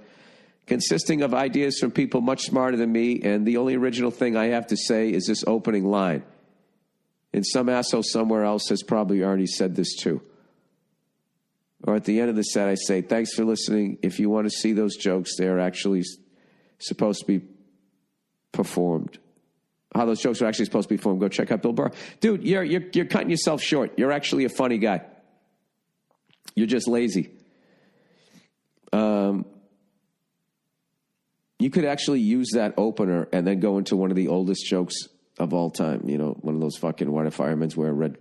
Consisting of ideas from people much smarter than me, and the only original thing I have to say is this opening line. And some asshole somewhere else has probably already said this too. Or at the end of the set, I say, thanks for listening. If you want to see those jokes, they're actually supposed to be performed. How those jokes are actually supposed to be performed, go check out Bill Burr. Dude, you're cutting yourself short. You're actually a funny guy. You're just lazy. You could actually use that opener and then go into one of the oldest jokes of all time. You know, one of those fucking water firemen wear red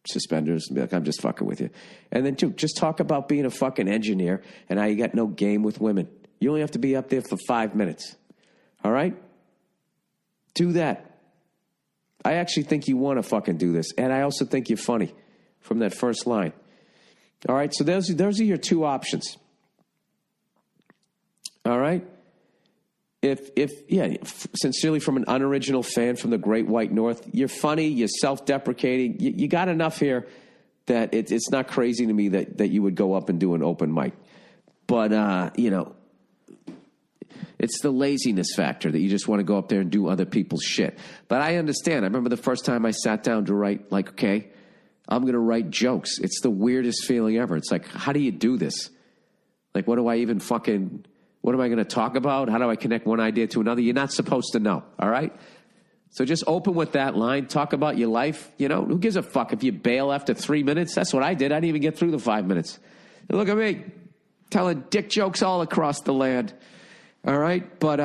suspenders and be like, I'm just fucking with you. And then, dude, just talk about being a fucking engineer and how you got no game with women. You only have to be up there for 5 minutes. All right? Do that. I actually think you want to fucking do this. And I also think you're funny from that first line. All right? So those are your two options. All right? Sincerely from an unoriginal fan from the Great White North, you're funny, you're self-deprecating, you got enough here that it's not crazy to me that you would go up and do an open mic. But, it's the laziness factor that you just want to go up there and do other people's shit. But I understand. I remember the first time I sat down to write, like, okay, I'm going to write jokes. It's the weirdest feeling ever. It's like, how do you do this? Like, what am I going to talk about? How do I connect one idea to another? You're not supposed to know, all right? So just open with that line. Talk about your life. You know, who gives a fuck if you bail after 3 minutes? That's what I did. I didn't even get through the 5 minutes. And look at me, telling dick jokes all across the land, all right? But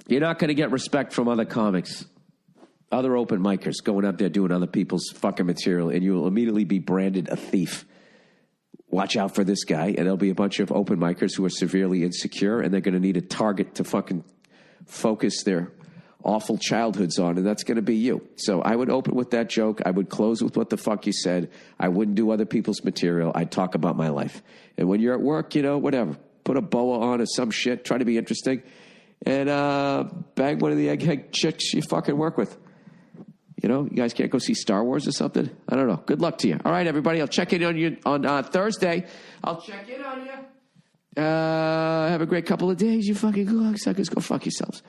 you're not going to get respect from other comics, other open micers going up there doing other people's fucking material, and you will immediately be branded a thief. Watch out for this guy, and there'll be a bunch of open micers who are severely insecure, and they're going to need a target to fucking focus their awful childhoods on, and that's going to be you. So I would open with that joke. I would close with what the fuck you said. I wouldn't do other people's material. I'd talk about my life. And when you're at work, whatever. Put a boa on or some shit. Try to be interesting. And bang one of the egghead chicks you fucking work with. You guys can't go see Star Wars or something? I don't know. Good luck to you. All right, everybody. I'll check in on you on Thursday. I'll check in on you. Have a great couple of days, you fucking suckers. Go fuck yourselves.